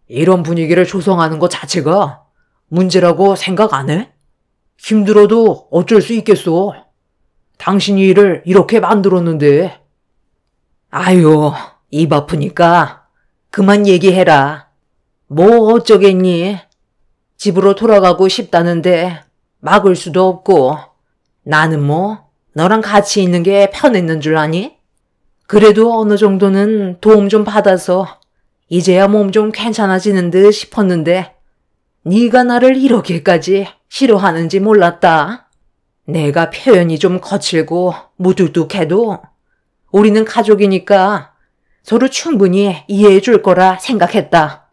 이런 분위기를 조성하는 것 자체가 문제라고 생각 안 해? 힘들어도 어쩔 수 있겠어. 당신이 일을 이렇게 만들었는데. 아유, 입 아프니까 그만 얘기해라. 뭐 어쩌겠니? 집으로 돌아가고 싶다는데 막을 수도 없고 나는 뭐 너랑 같이 있는 게 편했는 줄 아니? 그래도 어느 정도는 도움 좀 받아서 이제야 몸 좀 괜찮아지는 듯 싶었는데 네가 나를 이렇게까지 싫어하는지 몰랐다. 내가 표현이 좀 거칠고 무뚝뚝해도 우리는 가족이니까 서로 충분히 이해해 줄 거라 생각했다.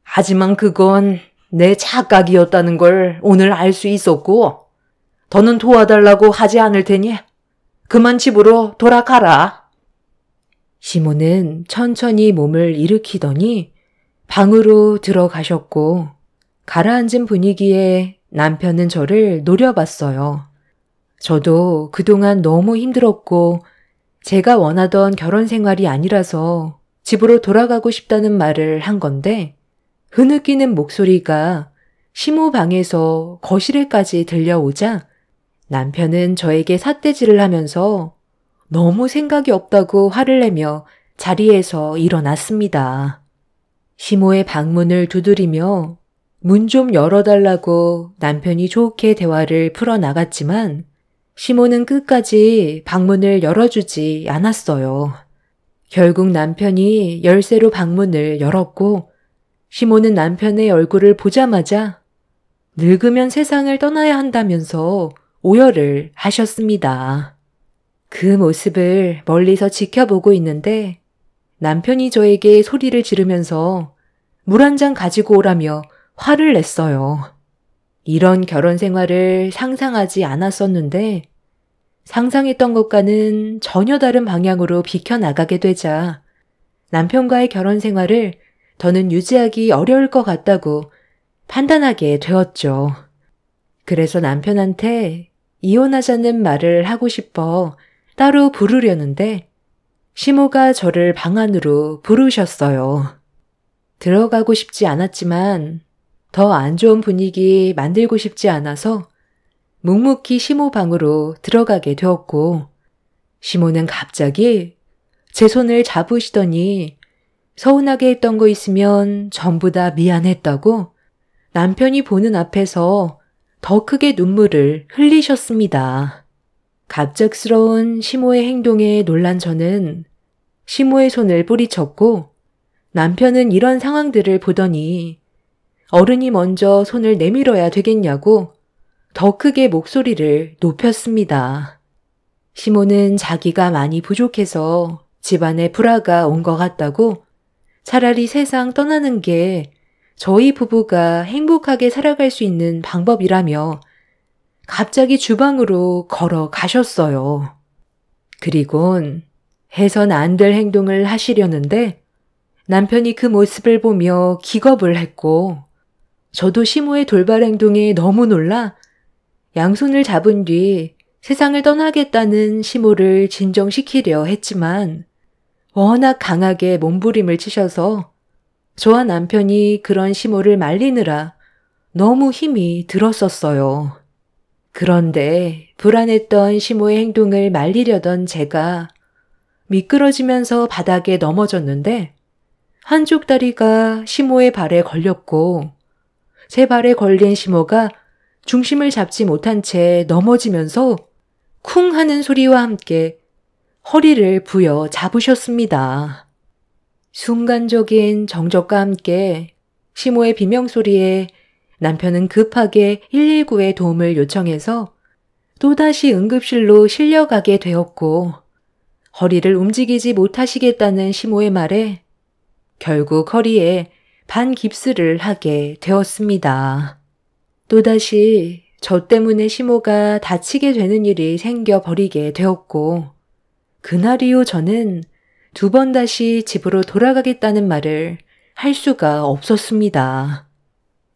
하지만 그건 내 착각이었다는 걸 오늘 알 수 있었고 더는 도와달라고 하지 않을 테니 그만 집으로 돌아가라. 시모는 천천히 몸을 일으키더니 방으로 들어가셨고 가라앉은 분위기에 남편은 저를 노려봤어요. 저도 그동안 너무 힘들었고 제가 원하던 결혼 생활이 아니라서 집으로 돌아가고 싶다는 말을 한 건데 흐느끼는 목소리가 시모 방에서 거실에까지 들려오자 남편은 저에게 삿대질을 하면서 너무 생각이 없다고 화를 내며 자리에서 일어났습니다. 시모의 방문을 두드리며 문 좀 열어달라고 남편이 좋게 대화를 풀어나갔지만 시모는 끝까지 방문을 열어주지 않았어요. 결국 남편이 열쇠로 방문을 열었고 시모는 남편의 얼굴을 보자마자 늙으면 세상을 떠나야 한다면서 오열을 하셨습니다. 그 모습을 멀리서 지켜보고 있는데 남편이 저에게 소리를 지르면서 물 한 잔 가지고 오라며 화를 냈어요. 이런 결혼 생활을 상상하지 않았었는데 상상했던 것과는 전혀 다른 방향으로 비켜나가게 되자 남편과의 결혼 생활을 더는 유지하기 어려울 것 같다고 판단하게 되었죠. 그래서 남편한테 이혼하자는 말을 하고 싶어 따로 부르려는데 시모가 저를 방 안으로 부르셨어요. 들어가고 싶지 않았지만 더 안 좋은 분위기 만들고 싶지 않아서 묵묵히 시모 방으로 들어가게 되었고 시모는 갑자기 제 손을 잡으시더니 서운하게 했던 거 있으면 전부 다 미안했다고 남편이 보는 앞에서 더 크게 눈물을 흘리셨습니다. 갑작스러운 시모의 행동에 놀란 저는 시모의 손을 뿌리쳤고 남편은 이런 상황들을 보더니 어른이 먼저 손을 내밀어야 되겠냐고 더 크게 목소리를 높였습니다. 시모는 자기가 많이 부족해서 집안에 불화가 온 것 같다고 차라리 세상 떠나는 게 저희 부부가 행복하게 살아갈 수 있는 방법이라며 갑자기 주방으로 걸어가셨어요. 그리곤 해선 안 될 행동을 하시려는데 남편이 그 모습을 보며 기겁을 했고 저도 시모의 돌발 행동에 너무 놀라 양손을 잡은 뒤 세상을 떠나겠다는 시모를 진정시키려 했지만 워낙 강하게 몸부림을 치셔서 저와 남편이 그런 시모를 말리느라 너무 힘이 들었었어요. 그런데 불안했던 시모의 행동을 말리려던 제가 미끄러지면서 바닥에 넘어졌는데 한쪽 다리가 시모의 발에 걸렸고 제 발에 걸린 시모가 중심을 잡지 못한 채 넘어지면서 쿵 하는 소리와 함께 허리를 부여 잡으셨습니다. 순간적인 정적과 함께 시모의 비명소리에 남편은 급하게 119에 도움을 요청해서 또다시 응급실로 실려가게 되었고 허리를 움직이지 못하시겠다는 시모의 말에 결국 허리에 반깁스를 하게 되었습니다. 또다시 저 때문에 시모가 다치게 되는 일이 생겨버리게 되었고 그날 이후 저는 2번 다시 집으로 돌아가겠다는 말을 할 수가 없었습니다.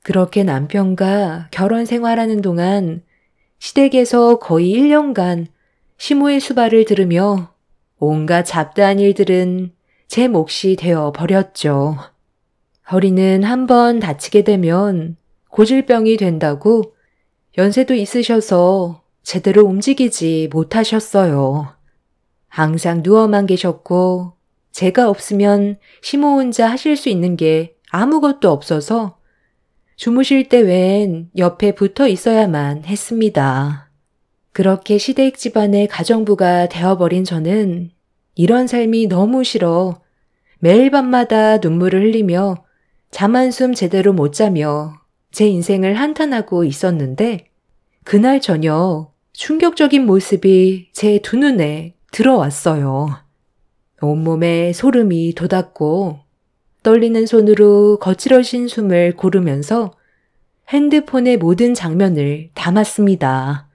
그렇게 남편과 결혼 생활하는 동안 시댁에서 거의 1년간 시모의 수발을 들으며 온갖 잡다한 일들은 제 몫이 되어 버렸죠. 허리는 한번 다치게 되면 고질병이 된다고 연세도 있으셔서 제대로 움직이지 못하셨어요. 항상 누워만 계셨고 제가 없으면 시모 혼자 하실 수 있는 게 아무것도 없어서 주무실 때 외엔 옆에 붙어 있어야만 했습니다. 그렇게 시댁 집안의 가정부가 되어버린 저는 이런 삶이 너무 싫어 매일 밤마다 눈물을 흘리며 잠 한숨 제대로 못 자며 제 인생을 한탄하고 있었는데 그날 저녁 충격적인 모습이 제 두 눈에 들어왔어요. 온몸에 소름이 돋았고 떨리는 손으로 거칠어진 숨을 고르면서 핸드폰의 모든 장면을 담았습니다.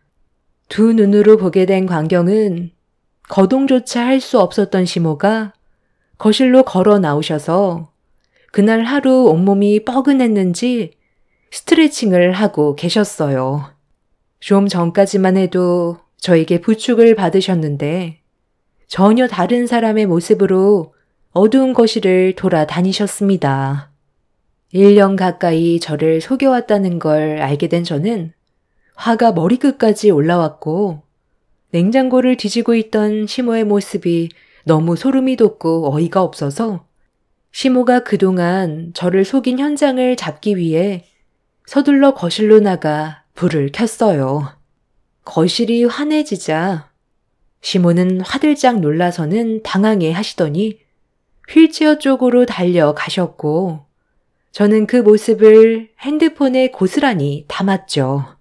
두 눈으로 보게 된 광경은 거동조차 할 수 없었던 시모가 거실로 걸어 나오셔서 그날 하루 온몸이 뻐근했는지 스트레칭을 하고 계셨어요. 좀 전까지만 해도 저에게 부축을 받으셨는데 전혀 다른 사람의 모습으로 어두운 거실을 돌아다니셨습니다. 1년 가까이 저를 속여왔다는 걸 알게 된 저는 화가 머리끝까지 올라왔고 냉장고를 뒤지고 있던 시모의 모습이 너무 소름이 돋고 어이가 없어서 시모가 그동안 저를 속인 현장을 잡기 위해 서둘러 거실로 나가 불을 켰어요. 거실이 환해지자 시모는 화들짝 놀라서는 당황해 하시더니 휠체어 쪽으로 달려가셨고 저는 그 모습을 핸드폰에 고스란히 담았죠.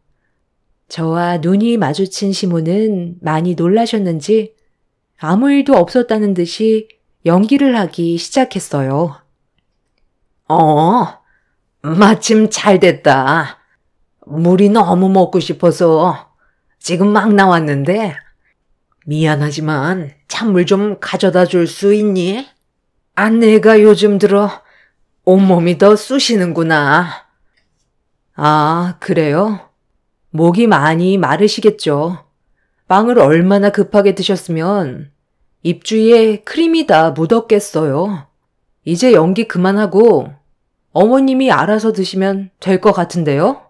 저와 눈이 마주친 시모는 많이 놀라셨는지 아무 일도 없었다는 듯이 연기를 하기 시작했어요. 마침 잘 됐다. 물이 너무 먹고 싶어서 지금 막 나왔는데 미안하지만 찬물 좀 가져다 줄 수 있니? 내가 요즘 들어 온몸이 더 쑤시는구나. 아, 그래요? 목이 많이 마르시겠죠. 빵을 얼마나 급하게 드셨으면 입 주위에 크림이 다 묻었겠어요. 이제 연기 그만하고 어머님이 알아서 드시면 될 것 같은데요?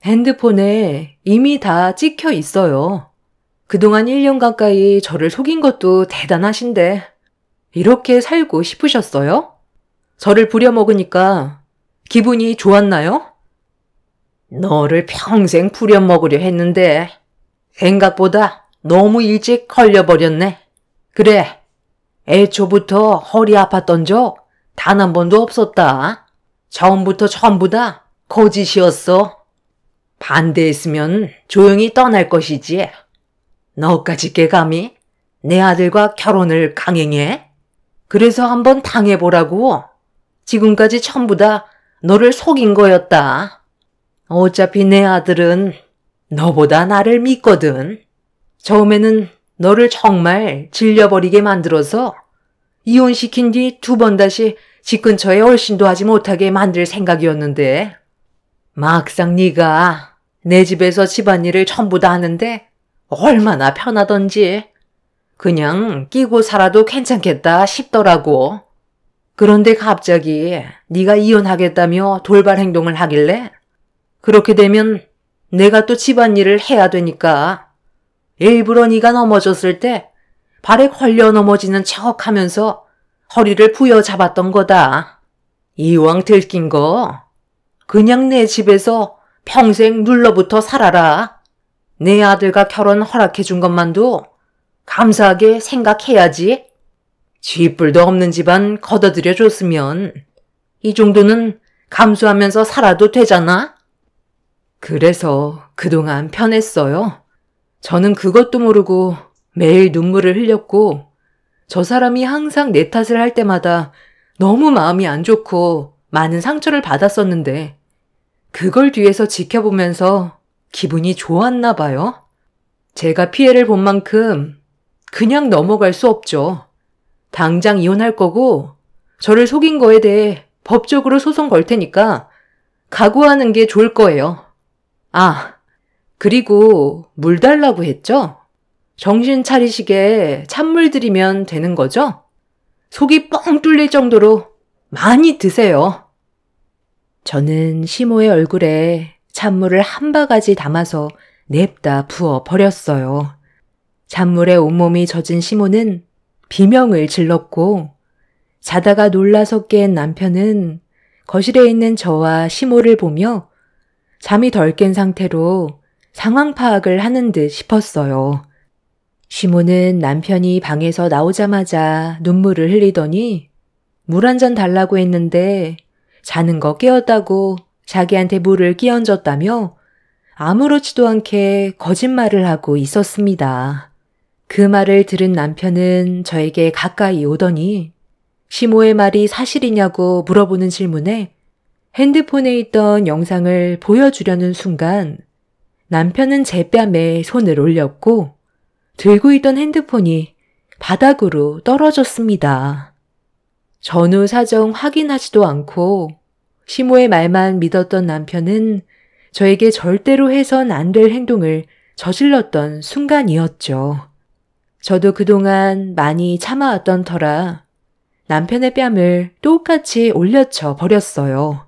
핸드폰에 이미 다 찍혀 있어요. 그동안 1년 가까이 저를 속인 것도 대단하신데 이렇게 살고 싶으셨어요? 저를 부려먹으니까 기분이 좋았나요? 너를 평생 부려먹으려 했는데 생각보다 너무 일찍 걸려버렸네. 그래, 애초부터 허리 아팠던 적 단 한 번도 없었다. 처음부터 전부 다 거짓이었어. 반대했으면 조용히 떠날 것이지. 너까지 깨감히 내 아들과 결혼을 강행해? 그래서 한번 당해보라고. 지금까지 전부 다 너를 속인 거였다. 어차피 내 아들은 너보다 나를 믿거든. 처음에는 너를 정말 질려버리게 만들어서 이혼시킨 뒤 2번 다시 집 근처에 얼씬도 하지 못하게 만들 생각이었는데 막상 네가 내 집에서 집안일을 전부 다 하는데 얼마나 편하던지 그냥 끼고 살아도 괜찮겠다 싶더라고. 그런데 갑자기 네가 이혼하겠다며 돌발 행동을 하길래 그렇게 되면 내가 또 집안일을 해야 되니까 일부러 네가 넘어졌을 때 발에 걸려 넘어지는 척하면서 허리를 부여잡았던 거다. 이왕 들킨 거 그냥 내 집에서 평생 눌러붙어 살아라. 내 아들과 결혼 허락해준 것만도 감사하게 생각해야지. 쥐뿔도 없는 집안 걷어들여줬으면 이 정도는 감수하면서 살아도 되잖아. 그래서 그동안 편했어요. 저는 그것도 모르고 매일 눈물을 흘렸고 저 사람이 항상 내 탓을 할 때마다 너무 마음이 안 좋고 많은 상처를 받았었는데 그걸 뒤에서 지켜보면서 기분이 좋았나 봐요. 제가 피해를 본 만큼 그냥 넘어갈 수 없죠. 당장 이혼할 거고 저를 속인 거에 대해 법적으로 소송 걸 테니까 각오하는 게 좋을 거예요. 아, 그리고 물 달라고 했죠? 정신 차리시게 찬물 드리면 되는 거죠? 속이 뻥 뚫릴 정도로 많이 드세요. 저는 시모의 얼굴에 찬물을 한 바가지 담아서 냅다 부어 버렸어요. 찬물에 온몸이 젖은 시모는 비명을 질렀고 자다가 놀라서 깬 남편은 거실에 있는 저와 시모를 보며 잠이 덜 깬 상태로 상황 파악을 하는 듯 싶었어요. 시모는 남편이 방에서 나오자마자 눈물을 흘리더니 물 한 잔 달라고 했는데 자는 거 깨웠다고 자기한테 물을 끼얹었다며 아무렇지도 않게 거짓말을 하고 있었습니다. 그 말을 들은 남편은 저에게 가까이 오더니 시모의 말이 사실이냐고 물어보는 질문에 핸드폰에 있던 영상을 보여주려는 순간 남편은 제 뺨에 손을 올렸고 들고 있던 핸드폰이 바닥으로 떨어졌습니다. 전후 사정 확인하지도 않고 시모의 말만 믿었던 남편은 저에게 절대로 해선 안 될 행동을 저질렀던 순간이었죠. 저도 그동안 많이 참아왔던 터라 남편의 뺨을 똑같이 올려쳐 버렸어요.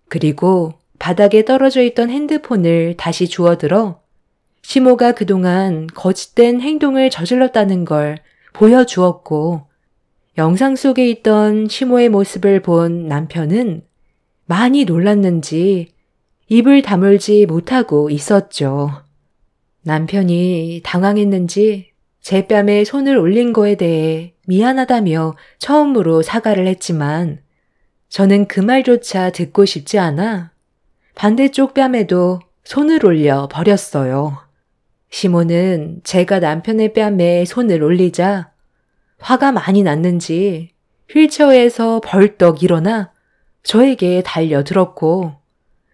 그리고 바닥에 떨어져 있던 핸드폰을 다시 주워들어 시모가 그동안 거짓된 행동을 저질렀다는 걸 보여주었고 영상 속에 있던 시모의 모습을 본 남편은 많이 놀랐는지 입을 다물지 못하고 있었죠. 남편이 당황했는지 제 뺨에 손을 올린 거에 대해 미안하다며 처음으로 사과를 했지만 저는 그 말조차 듣고 싶지 않아 반대쪽 뺨에도 손을 올려 버렸어요. 시모는 제가 남편의 뺨에 손을 올리자 화가 많이 났는지 휠체어에서 벌떡 일어나 저에게 달려들었고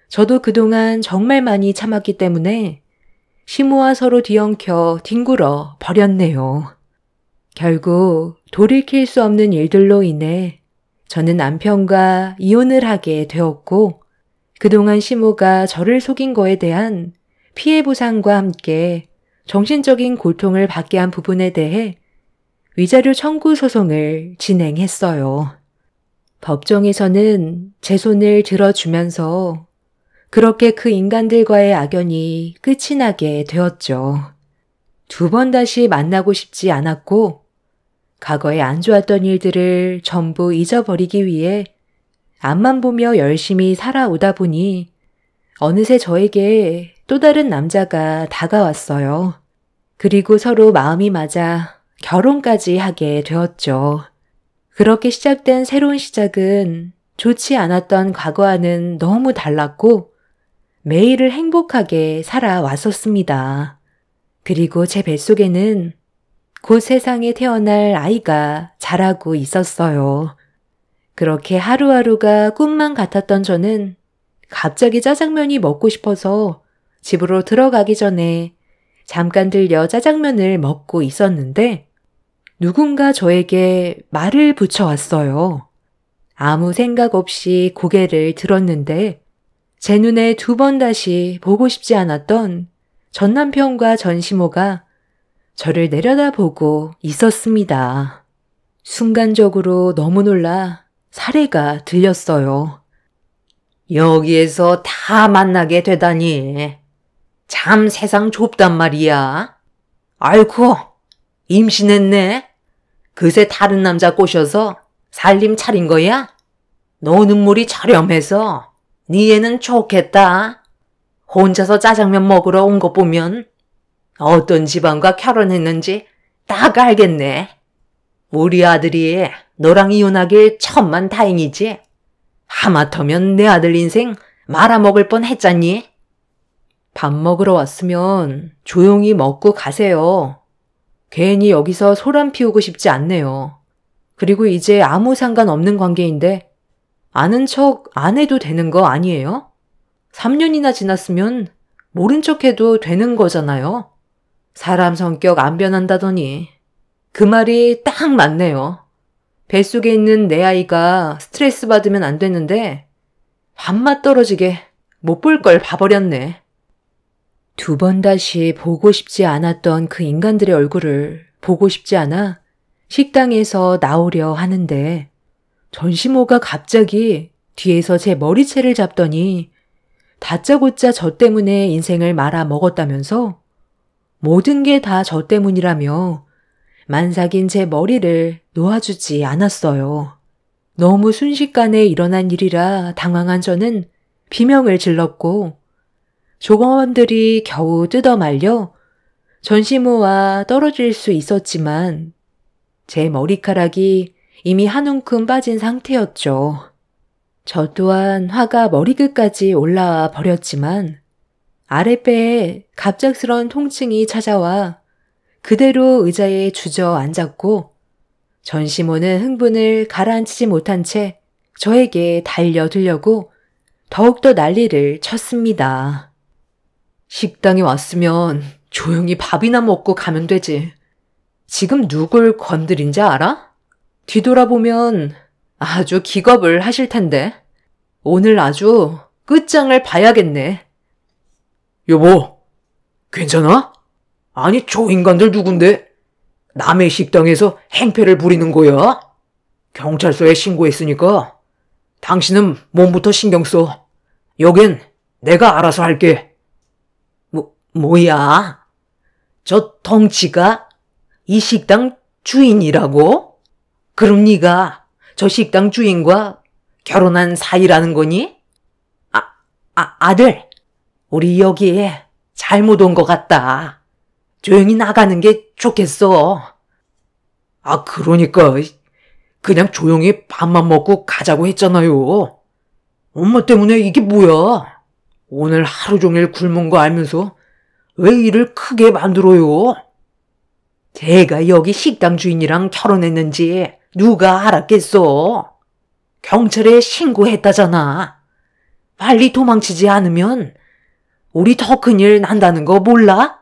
저도 그동안 정말 많이 참았기 때문에 시모와 서로 뒤엉켜 뒹굴어 버렸네요. 결국 돌이킬 수 없는 일들로 인해 저는 남편과 이혼을 하게 되었고 그동안 시모가 저를 속인 거에 대한 피해 보상과 함께 정신적인 고통을 받게 한 부분에 대해 위자료 청구 소송을 진행했어요. 법정에서는 제 손을 들어주면서 그렇게 그 인간들과의 악연이 끝이 나게 되었죠. 2번 다시 만나고 싶지 않았고 과거에 안 좋았던 일들을 전부 잊어버리기 위해 앞만 보며 열심히 살아오다 보니 어느새 저에게 또 다른 남자가 다가왔어요. 그리고 서로 마음이 맞아 결혼까지 하게 되었죠. 그렇게 시작된 새로운 시작은 좋지 않았던 과거와는 너무 달랐고 매일을 행복하게 살아왔었습니다. 그리고 제 뱃속에는 곧 세상에 태어날 아이가 자라고 있었어요. 그렇게 하루하루가 꿈만 같았던 저는 갑자기 짜장면이 먹고 싶어서 집으로 들어가기 전에 잠깐 들려 짜장면을 먹고 있었는데 누군가 저에게 말을 붙여왔어요. 아무 생각 없이 고개를 들었는데 제 눈에 2번 다시 보고 싶지 않았던 전 남편과 전 시모가 저를 내려다보고 있었습니다. 순간적으로 너무 놀라 사례가 들렸어요. 여기에서 다 만나게 되다니. 참 세상 좁단 말이야. 아이고, 임신했네. 그새 다른 남자 꼬셔서 살림 차린 거야? 너 눈물이 저렴해서 네 애는 좋겠다. 혼자서 짜장면 먹으러 온 거 보면 어떤 집안과 결혼했는지 딱 알겠네. 우리 아들이 너랑 이혼하길 천만 다행이지. 하마터면 내 아들 인생 말아먹을 뻔 했잖니. 밥 먹으러 왔으면 조용히 먹고 가세요. 괜히 여기서 소란 피우고 싶지 않네요. 그리고 이제 아무 상관없는 관계인데 아는 척 안 해도 되는 거 아니에요? 3년이나 지났으면 모른 척 해도 되는 거잖아요. 사람 성격 안 변한다더니 그 말이 딱 맞네요. 뱃속에 있는 내 아이가 스트레스 받으면 안 되는데 밥맛 떨어지게 못 볼 걸 봐버렸네. 2번 다시 보고 싶지 않았던 그 인간들의 얼굴을 보고 싶지 않아 식당에서 나오려 하는데 전시모가 갑자기 뒤에서 제 머리채를 잡더니 다짜고짜 저 때문에 인생을 말아 먹었다면서 모든 게 다 저 때문이라며 만삭인 제 머리를 놓아주지 않았어요. 너무 순식간에 일어난 일이라 당황한 저는 비명을 질렀고 조공원들이 겨우 뜯어 말려 전시모와 떨어질 수 있었지만 제 머리카락이 이미 한 움큼 빠진 상태였죠. 저 또한 화가 머리끝까지 올라와 버렸지만 아랫배에 갑작스런 통증이 찾아와 그대로 의자에 주저앉았고 전시모는 흥분을 가라앉히지 못한 채 저에게 달려들려고 더욱더 난리를 쳤습니다. 식당에 왔으면 조용히 밥이나 먹고 가면 되지. 지금 누굴 건드린지 알아? 뒤돌아보면 아주 기겁을 하실 텐데 오늘 아주 끝장을 봐야겠네. 여보, 괜찮아? 아니, 저 인간들 누군데? 남의 식당에서 행패를 부리는 거야? 경찰서에 신고했으니까 당신은 몸부터 신경 써. 여긴 내가 알아서 할게. 뭐야? 저 덩치가 이 식당 주인이라고? 그럼 네가 저 식당 주인과 결혼한 사이라는 거니? 아들, 우리 여기에 잘못 온 것 같다. 조용히 나가는 게 좋겠어. 그러니까 그냥 조용히 밥만 먹고 가자고 했잖아요. 엄마 때문에 이게 뭐야? 오늘 하루 종일 굶은 거 알면서 왜 일을 크게 만들어요? 제가 여기 식당 주인이랑 결혼했는지 누가 알았겠어? 경찰에 신고했다잖아. 빨리 도망치지 않으면 우리 더 큰일 난다는 거 몰라?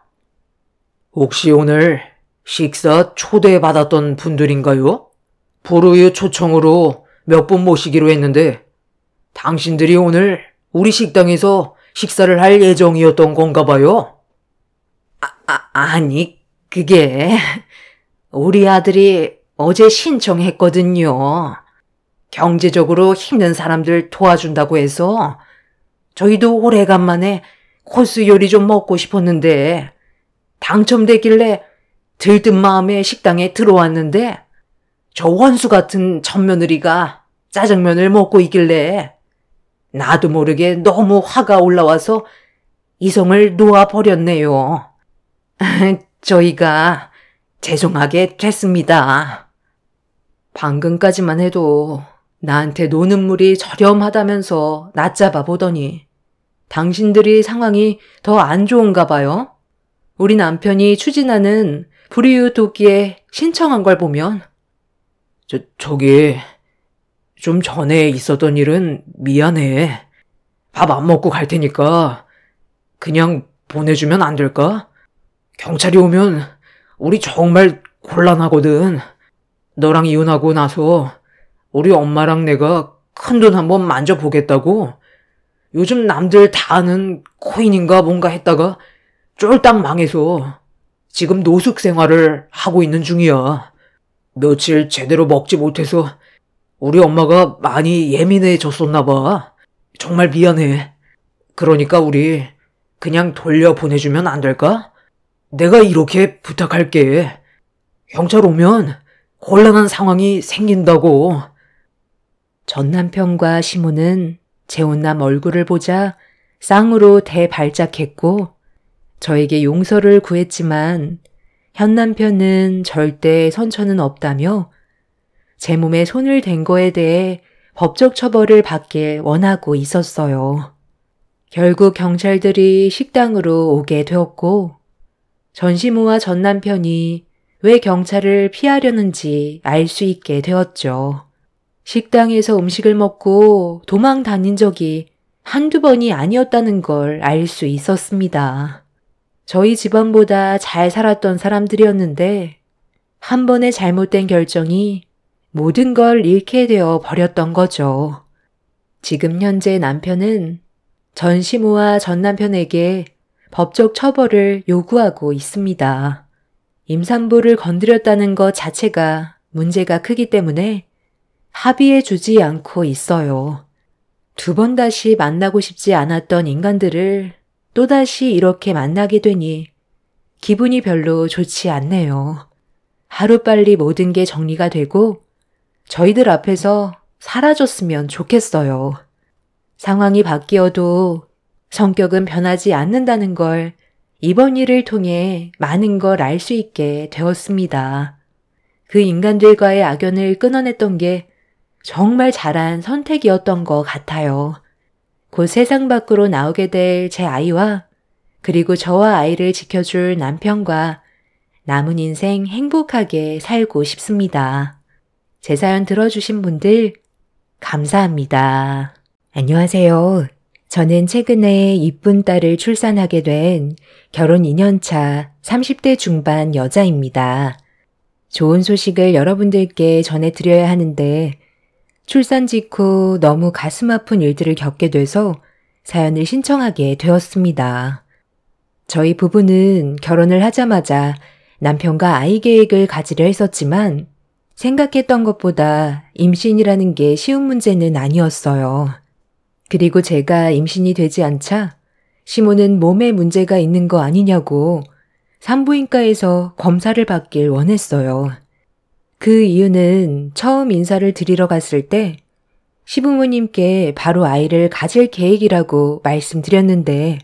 혹시 오늘 식사 초대받았던 분들인가요? 불우유 초청으로 몇 분 모시기로 했는데 당신들이 오늘 우리 식당에서 식사를 할 예정이었던 건가 봐요? 아니, 그게 우리 아들이 어제 신청했거든요. 경제적으로 힘든 사람들 도와준다고 해서 저희도 오래간만에 코스 요리 좀 먹고 싶었는데 당첨됐길래 들뜬 마음에 식당에 들어왔는데 저 원수 같은 맏며느리가 짜장면을 먹고 있길래 나도 모르게 너무 화가 올라와서 이성을 놓아버렸네요. 저희가 죄송하게 됐습니다. 방금까지만 해도 나한테 노는 물이 저렴하다면서 낮잡아 보더니 당신들이 상황이 더 안 좋은가 봐요. 우리 남편이 추진하는 불이웃 돕기에 신청한 걸 보면. 저기 좀 전에 있었던 일은 미안해. 밥 안 먹고 갈 테니까 그냥 보내주면 안 될까? 경찰이 오면 우리 정말 곤란하거든. 너랑 이혼하고 나서 우리 엄마랑 내가 큰돈 한번 만져보겠다고 요즘 남들 다 아는 코인인가 뭔가 했다가 쫄딱 망해서 지금 노숙 생활을 하고 있는 중이야. 며칠 제대로 먹지 못해서 우리 엄마가 많이 예민해졌었나 봐. 정말 미안해. 그러니까 우리 그냥 돌려보내주면 안 될까? 내가 이렇게 부탁할게. 경찰 오면 곤란한 상황이 생긴다고. 전 남편과 시모는 재혼남 얼굴을 보자 쌍으로 대발작했고 저에게 용서를 구했지만 현 남편은 절대 선처는 없다며 제 몸에 손을 댄 거에 대해 법적 처벌을 받길 원하고 있었어요. 결국 경찰들이 식당으로 오게 되었고 전 시모와 전 남편이 왜 경찰을 피하려는지 알 수 있게 되었죠. 식당에서 음식을 먹고 도망 다닌 적이 한두 번이 아니었다는 걸 알 수 있었습니다. 저희 집안보다 잘 살았던 사람들이었는데 한 번의 잘못된 결정이 모든 걸 잃게 되어 버렸던 거죠. 지금 현재 남편은 전 시모와 전 남편에게 법적 처벌을 요구하고 있습니다. 임산부를 건드렸다는 것 자체가 문제가 크기 때문에 합의해 주지 않고 있어요. 두 번 다시 만나고 싶지 않았던 인간들을 또다시 이렇게 만나게 되니 기분이 별로 좋지 않네요. 하루빨리 모든 게 정리가 되고 저희들 앞에서 사라졌으면 좋겠어요. 상황이 바뀌어도 성격은 변하지 않는다는 걸 이번 일을 통해 많은 걸 알 수 있게 되었습니다. 그 인간들과의 악연을 끊어냈던 게 정말 잘한 선택이었던 것 같아요. 곧 세상 밖으로 나오게 될 제 아이와 그리고 저와 아이를 지켜줄 남편과 남은 인생 행복하게 살고 싶습니다. 제 사연 들어주신 분들 감사합니다. 안녕하세요. 저는 최근에 이쁜 딸을 출산하게 된 결혼 2년차 30대 중반 여자입니다. 좋은 소식을 여러분들께 전해드려야 하는데 출산 직후 너무 가슴 아픈 일들을 겪게 돼서 사연을 신청하게 되었습니다. 저희 부부는 결혼을 하자마자 남편과 아이 계획을 가지려 했었지만 생각했던 것보다 임신이라는 게 쉬운 문제는 아니었어요. 그리고 제가 임신이 되지 않자 시모는 몸에 문제가 있는 거 아니냐고 산부인과에서 검사를 받길 원했어요. 그 이유는 처음 인사를 드리러 갔을 때 시부모님께 바로 아이를 가질 계획이라고 말씀드렸는데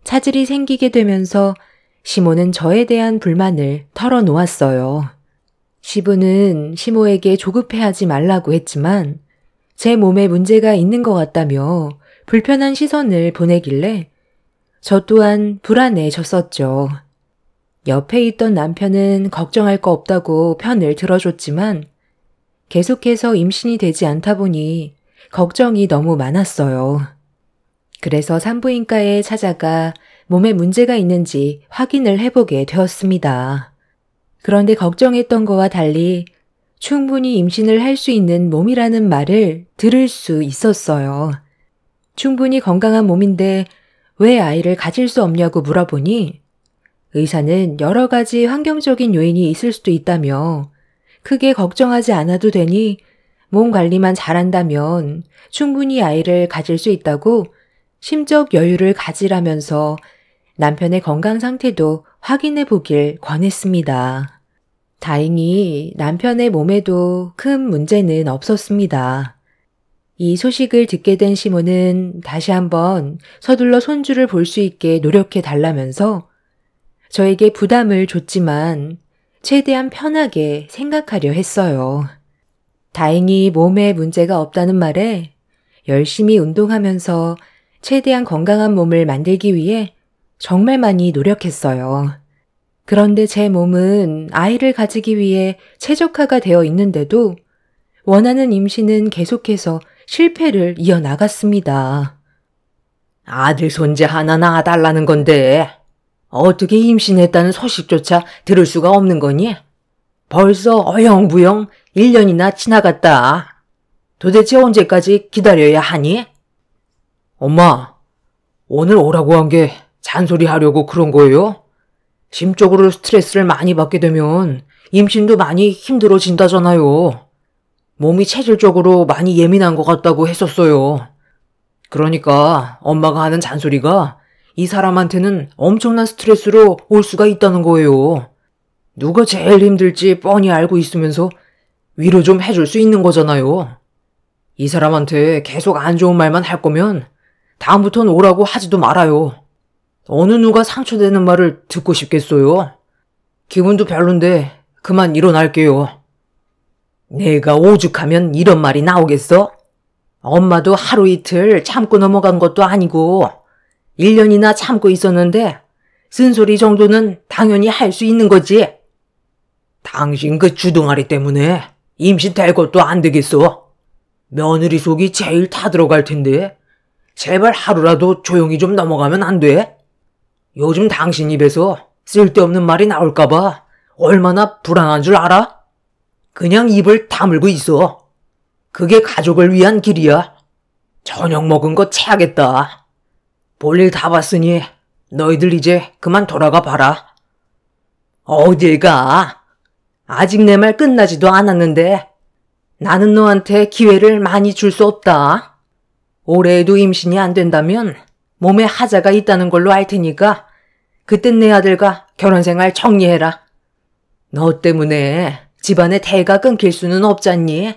차질이 생기게 되면서 시모는 저에 대한 불만을 털어놓았어요. 시부는 시모에게 조급해하지 말라고 했지만 제 몸에 문제가 있는 것 같다며 불편한 시선을 보내길래 저 또한 불안해졌었죠. 옆에 있던 남편은 걱정할 거 없다고 편을 들어줬지만 계속해서 임신이 되지 않다 보니 걱정이 너무 많았어요. 그래서 산부인과에 찾아가 몸에 문제가 있는지 확인을 해보게 되었습니다. 그런데 걱정했던 거와 달리 충분히 임신을 할 수 있는 몸이라는 말을 들을 수 있었어요. 충분히 건강한 몸인데 왜 아이를 가질 수 없냐고 물어보니 의사는 여러 가지 환경적인 요인이 있을 수도 있다며 크게 걱정하지 않아도 되니 몸 관리만 잘한다면 충분히 아이를 가질 수 있다고 심적 여유를 가지라면서 남편의 건강 상태도 확인해 보길 권했습니다. 다행히 남편의 몸에도 큰 문제는 없었습니다. 이 소식을 듣게 된 시모는 다시 한번 서둘러 손주를 볼 수 있게 노력해 달라면서 저에게 부담을 줬지만 최대한 편하게 생각하려 했어요. 다행히 몸에 문제가 없다는 말에 열심히 운동하면서 최대한 건강한 몸을 만들기 위해 정말 많이 노력했어요. 그런데 제 몸은 아이를 가지기 위해 최적화가 되어 있는데도 원하는 임신은 계속해서 실패를 이어나갔습니다. 아들 손자 하나 낳아달라는 건데 어떻게 임신했다는 소식조차 들을 수가 없는 거니? 벌써 어영부영 1년이나 지나갔다. 도대체 언제까지 기다려야 하니? 엄마, 오늘 오라고 한 게 잔소리 하려고 그런 거예요? 심적으로 스트레스를 많이 받게 되면 임신도 많이 힘들어진다잖아요. 몸이 체질적으로 많이 예민한 것 같다고 했었어요. 그러니까 엄마가 하는 잔소리가 이 사람한테는 엄청난 스트레스로 올 수가 있다는 거예요. 누가 제일 힘들지 뻔히 알고 있으면서 위로 좀 해줄 수 있는 거잖아요. 이 사람한테 계속 안 좋은 말만 할 거면 다음부턴 오라고 하지도 말아요. 어느 누가 상처되는 말을 듣고 싶겠어요? 기분도 별론데 그만 일어날게요. 내가 오죽하면 이런 말이 나오겠어? 엄마도 하루 이틀 참고 넘어간 것도 아니고 1년이나 참고 있었는데 쓴소리 정도는 당연히 할 수 있는 거지. 당신 그 주둥아리 때문에 임신 될 것도 안 되겠어. 며느리 속이 제일 타들어갈 텐데 제발 하루라도 조용히 좀 넘어가면 안 돼? 요즘 당신 입에서 쓸데없는 말이 나올까봐 얼마나 불안한 줄 알아? 그냥 입을 다물고 있어. 그게 가족을 위한 길이야. 저녁 먹은 거 체하겠다. 볼일 다 봤으니 너희들 이제 그만 돌아가 봐라. 어딜 가? 아직 내 말 끝나지도 않았는데 나는 너한테 기회를 많이 줄 수 없다. 올해에도 임신이 안 된다면 몸에 하자가 있다는 걸로 알 테니까 그땐 내 아들과 결혼생활 정리해라. 너 때문에 집안의 대가 끊길 수는 없잖니.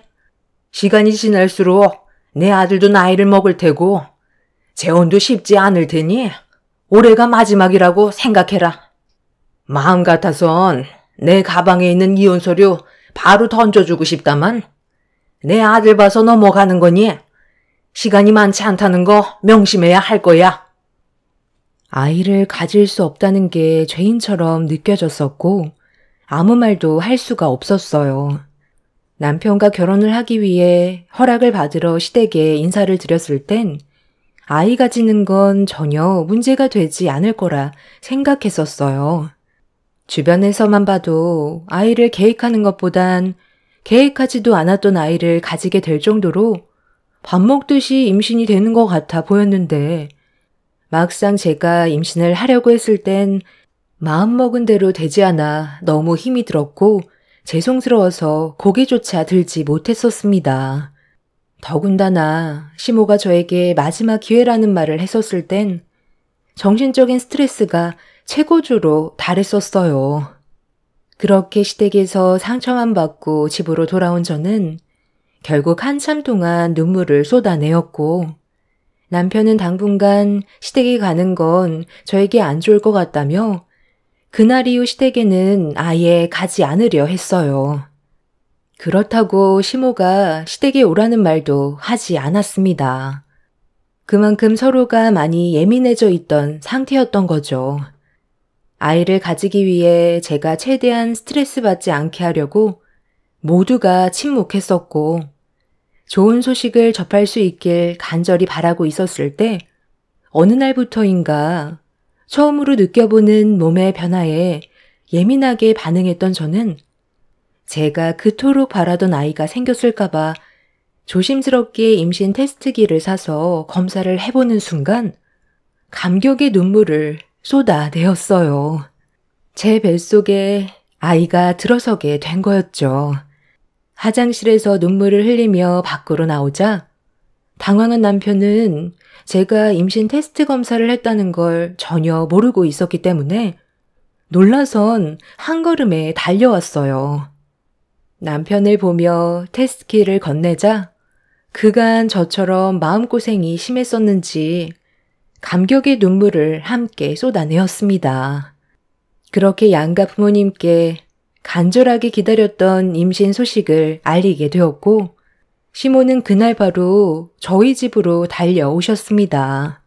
시간이 지날수록 내 아들도 나이를 먹을 테고 재혼도 쉽지 않을 테니 올해가 마지막이라고 생각해라. 마음 같아선 내 가방에 있는 이혼 서류 바로 던져주고 싶다만 내 아들 봐서 넘어가는 거니 시간이 많지 않다는 거 명심해야 할 거야. 아이를 가질 수 없다는 게 죄인처럼 느껴졌었고 아무 말도 할 수가 없었어요. 남편과 결혼을 하기 위해 허락을 받으러 시댁에 인사를 드렸을 땐 아이 가지는 건 전혀 문제가 되지 않을 거라 생각했었어요. 주변에서만 봐도 아이를 계획하는 것보단 계획하지도 않았던 아이를 가지게 될 정도로 밥 먹듯이 임신이 되는 것 같아 보였는데 막상 제가 임신을 하려고 했을 땐 마음먹은 대로 되지 않아 너무 힘이 들었고 죄송스러워서 고개조차 들지 못했었습니다. 더군다나 시모가 저에게 마지막 기회라는 말을 했었을 땐 정신적인 스트레스가 최고조로 달했었어요. 그렇게 시댁에서 상처만 받고 집으로 돌아온 저는 결국 한참 동안 눈물을 쏟아내었고 남편은 당분간 시댁에 가는 건 저에게 안 좋을 것 같다며 그날 이후 시댁에는 아예 가지 않으려 했어요. 그렇다고 시모가 시댁에 오라는 말도 하지 않았습니다. 그만큼 서로가 많이 예민해져 있던 상태였던 거죠. 아이를 가지기 위해 제가 최대한 스트레스 받지 않게 하려고 모두가 침묵했었고 좋은 소식을 접할 수 있길 간절히 바라고 있었을 때 어느 날부터인가 처음으로 느껴보는 몸의 변화에 예민하게 반응했던 저는 제가 그토록 바라던 아이가 생겼을까봐 조심스럽게 임신 테스트기를 사서 검사를 해보는 순간 감격의 눈물을 쏟아내었어요. 제 뱃속에 아이가 들어서게 된 거였죠. 화장실에서 눈물을 흘리며 밖으로 나오자 당황한 남편은 제가 임신 테스트 검사를 했다는 걸 전혀 모르고 있었기 때문에 놀라선 한 걸음에 달려왔어요. 남편을 보며 테스트키를 건네자 그간 저처럼 마음고생이 심했었는지 감격의 눈물을 함께 쏟아내었습니다. 그렇게 양가 부모님께 간절하게 기다렸던 임신 소식을 알리게 되었고, 시모는 그날 바로 저희 집으로 달려오셨습니다.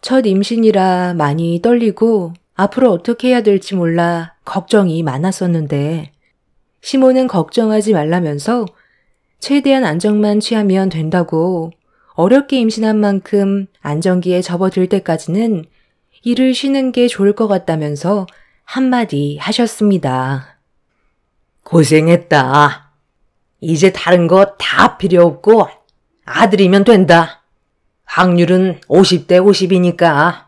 첫 임신이라 많이 떨리고 앞으로 어떻게 해야 될지 몰라 걱정이 많았었는데, 시모는 걱정하지 말라면서 최대한 안정만 취하면 된다고, 어렵게 임신한 만큼 안정기에 접어들 때까지는 일을 쉬는 게 좋을 것 같다면서 한마디 하셨습니다. 고생했다. 이제 다른 거 다 필요 없고 아들이면 된다. 확률은 50대 50이니까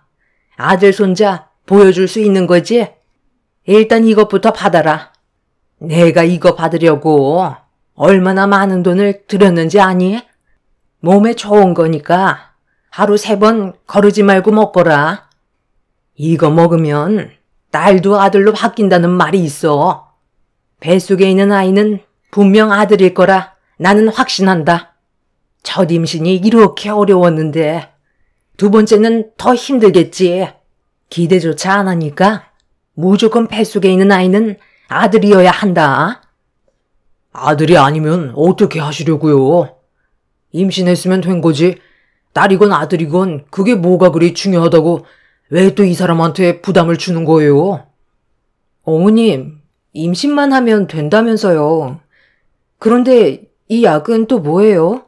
아들 손자 보여줄 수 있는 거지. 일단 이것부터 받아라. 내가 이거 받으려고 얼마나 많은 돈을 들였는지 아니? 몸에 좋은 거니까 하루 3번 거르지 말고 먹거라. 이거 먹으면 딸도 아들로 바뀐다는 말이 있어. 뱃속에 있는 아이는 분명 아들일 거라 나는 확신한다. 첫 임신이 이렇게 어려웠는데 2번째는 더 힘들겠지. 기대조차 안 하니까 무조건 뱃속에 있는 아이는 아들이어야 한다. 아들이 아니면 어떻게 하시려고요? 임신했으면 된 거지. 딸이건 아들이건 그게 뭐가 그리 중요하다고 왜 또 이 사람한테 부담을 주는 거예요? 어머님, 임신만 하면 된다면서요. 그런데 이 약은 또 뭐예요?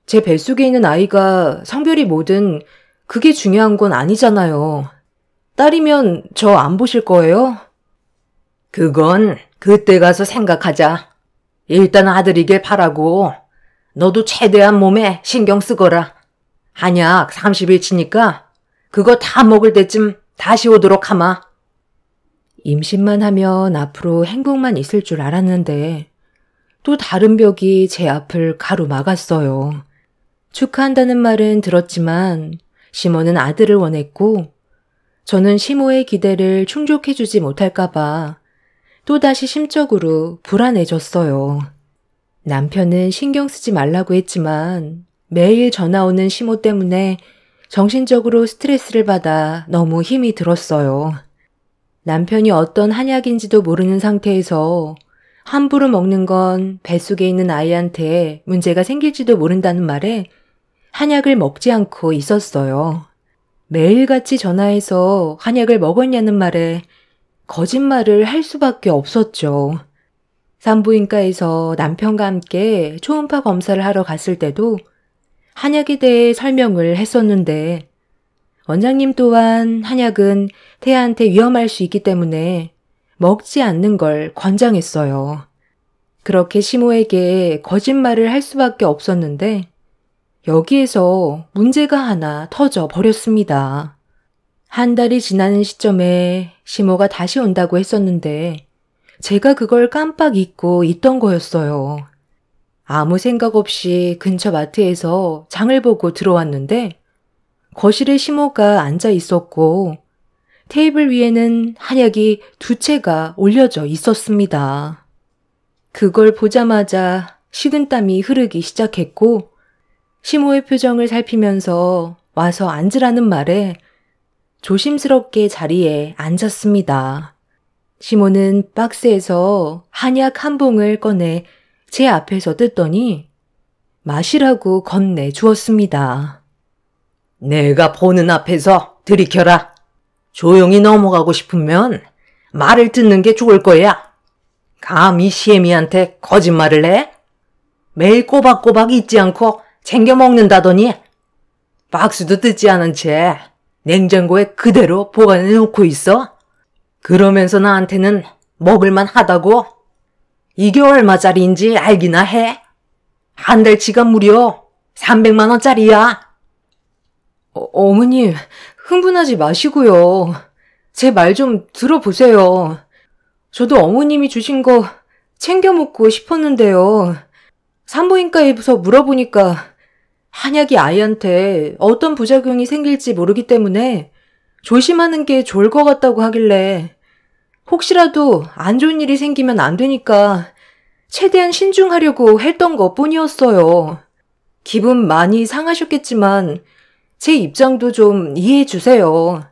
제 뱃속에 있는 아이가 성별이 뭐든 그게 중요한 건 아니잖아요. 딸이면 저 안 보실 거예요? 그건 그때 가서 생각하자. 일단 아들이길 바라고 너도 최대한 몸에 신경 쓰거라. 한약 30일치니까 그거 다 먹을 때쯤 다시 오도록 하마. 임신만 하면 앞으로 행복만 있을 줄 알았는데 또 다른 벽이 제 앞을 가로막았어요. 축하한다는 말은 들었지만 시모는 아들을 원했고, 저는 시모의 기대를 충족해주지 못할까봐 또다시 심적으로 불안해졌어요. 남편은 신경 쓰지 말라고 했지만 매일 전화 오는 시모 때문에 정신적으로 스트레스를 받아 너무 힘이 들었어요. 남편이 어떤 한약인지도 모르는 상태에서 함부로 먹는 건 뱃속에 있는 아이한테 문제가 생길지도 모른다는 말에 한약을 먹지 않고 있었어요. 매일같이 전화해서 한약을 먹었냐는 말에 거짓말을 할 수밖에 없었죠. 산부인과에서 남편과 함께 초음파 검사를 하러 갔을 때도 한약에 대해 설명을 했었는데, 원장님 또한 한약은 태아한테 위험할 수 있기 때문에 먹지 않는 걸 권장했어요. 그렇게 시모에게 거짓말을 할 수밖에 없었는데 여기에서 문제가 하나 터져 버렸습니다. 한 달이 지나는 시점에 시모가 다시 온다고 했었는데 제가 그걸 깜빡 잊고 있던 거였어요. 아무 생각 없이 근처 마트에서 장을 보고 들어왔는데 거실에 시모가 앉아 있었고 테이블 위에는 한약이 2채가 올려져 있었습니다. 그걸 보자마자 식은땀이 흐르기 시작했고 시모의 표정을 살피면서 와서 앉으라는 말에 조심스럽게 자리에 앉았습니다. 시모는 박스에서 한약 한 봉을 꺼내 제 앞에서 뜯더니 마시라고 건네 주었습니다. 내가 보는 앞에서 들이켜라. 조용히 넘어가고 싶으면 말을 듣는 게 좋을 거야. 감히 시애미한테 거짓말을 해? 매일 꼬박꼬박 잊지 않고 챙겨 먹는다더니 박스도 뜯지 않은 채 냉장고에 그대로 보관해 놓고 있어? 그러면서 나한테는 먹을만 하다고? 이게 얼마짜리인지 알기나 해? 한 달치가 무려 300만 원짜리야. 어머님, 흥분하지 마시고요. 제 말 좀 들어보세요. 저도 어머님이 주신 거 챙겨 먹고 싶었는데요. 산부인과에서 물어보니까 한약이 아이한테 어떤 부작용이 생길지 모르기 때문에 조심하는 게 좋을 것 같다고 하길래 혹시라도 안 좋은 일이 생기면 안 되니까 최대한 신중하려고 했던 것 뿐이었어요. 기분 많이 상하셨겠지만 제 입장도 좀 이해해 주세요.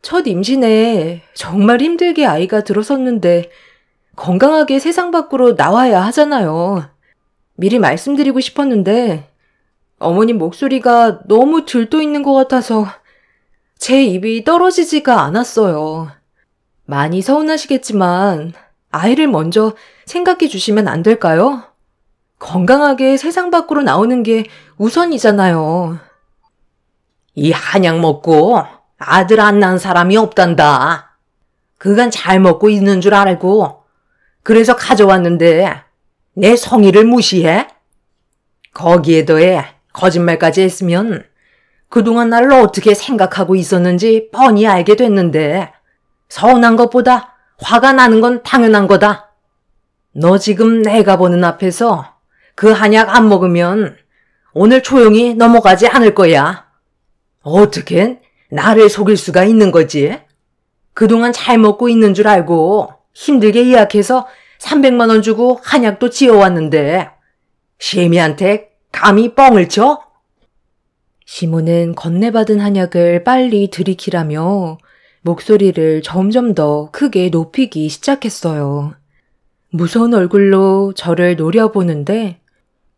첫 임신에 정말 힘들게 아이가 들어섰는데 건강하게 세상 밖으로 나와야 하잖아요. 미리 말씀드리고 싶었는데 어머님 목소리가 너무 들떠 있는 것 같아서 제 입이 떨어지지가 않았어요. 많이 서운하시겠지만 아이를 먼저 생각해 주시면 안 될까요? 건강하게 세상 밖으로 나오는 게 우선이잖아요. 이 한약 먹고 아들 안 낳은 사람이 없단다. 그간 잘 먹고 있는 줄 알고 그래서 가져왔는데 내 성의를 무시해? 거기에 더해 거짓말까지 했으면 그동안 나를 어떻게 생각하고 있었는지 뻔히 알게 됐는데 서운한 것보다 화가 나는 건 당연한 거다. 너 지금 내가 보는 앞에서 그 한약 안 먹으면 오늘 조용히 넘어가지 않을 거야. 어떻게 나를 속일 수가 있는 거지? 그동안 잘 먹고 있는 줄 알고 힘들게 예약해서 300만 원 주고 한약도 지어왔는데 시애미한테 감히 뻥을 쳐? 시모는 건네받은 한약을 빨리 들이키라며 목소리를 점점 더 크게 높이기 시작했어요. 무서운 얼굴로 저를 노려보는데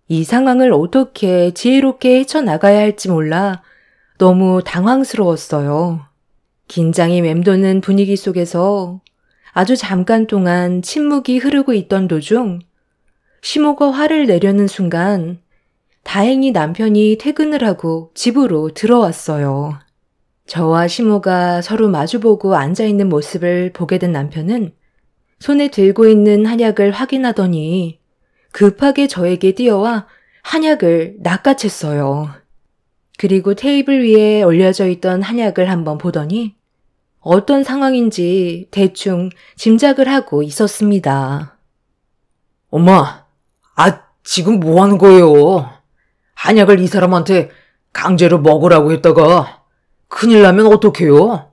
이 상황을 어떻게 지혜롭게 헤쳐나가야 할지 몰라 너무 당황스러웠어요. 긴장이 맴도는 분위기 속에서 아주 잠깐 동안 침묵이 흐르고 있던 도중 시모가 화를 내려는 순간 다행히 남편이 퇴근을 하고 집으로 들어왔어요. 저와 시모가 서로 마주보고 앉아있는 모습을 보게 된 남편은 손에 들고 있는 한약을 확인하더니 급하게 저에게 뛰어와 한약을 낚아챘어요. 그리고 테이블 위에 올려져 있던 한약을 한번 보더니 어떤 상황인지 대충 짐작을 하고 있었습니다. 엄마, 지금 뭐 하는 거예요? 한약을 이 사람한테 강제로 먹으라고 했다가 큰일 나면 어떡해요?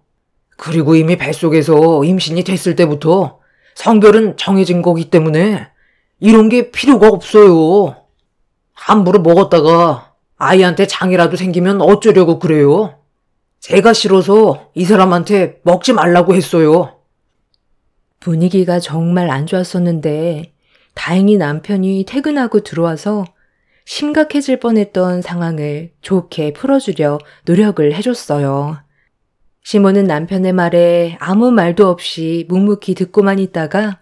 그리고 이미 뱃속에서 임신이 됐을 때부터 성별은 정해진 거기 때문에 이런 게 필요가 없어요. 함부로 먹었다가 아이한테 장이라도 생기면 어쩌려고 그래요? 제가 싫어서 이 사람한테 먹지 말라고 했어요. 분위기가 정말 안 좋았었는데 다행히 남편이 퇴근하고 들어와서 심각해질 뻔했던 상황을 좋게 풀어주려 노력을 해줬어요. 시모는 남편의 말에 아무 말도 없이 묵묵히 듣고만 있다가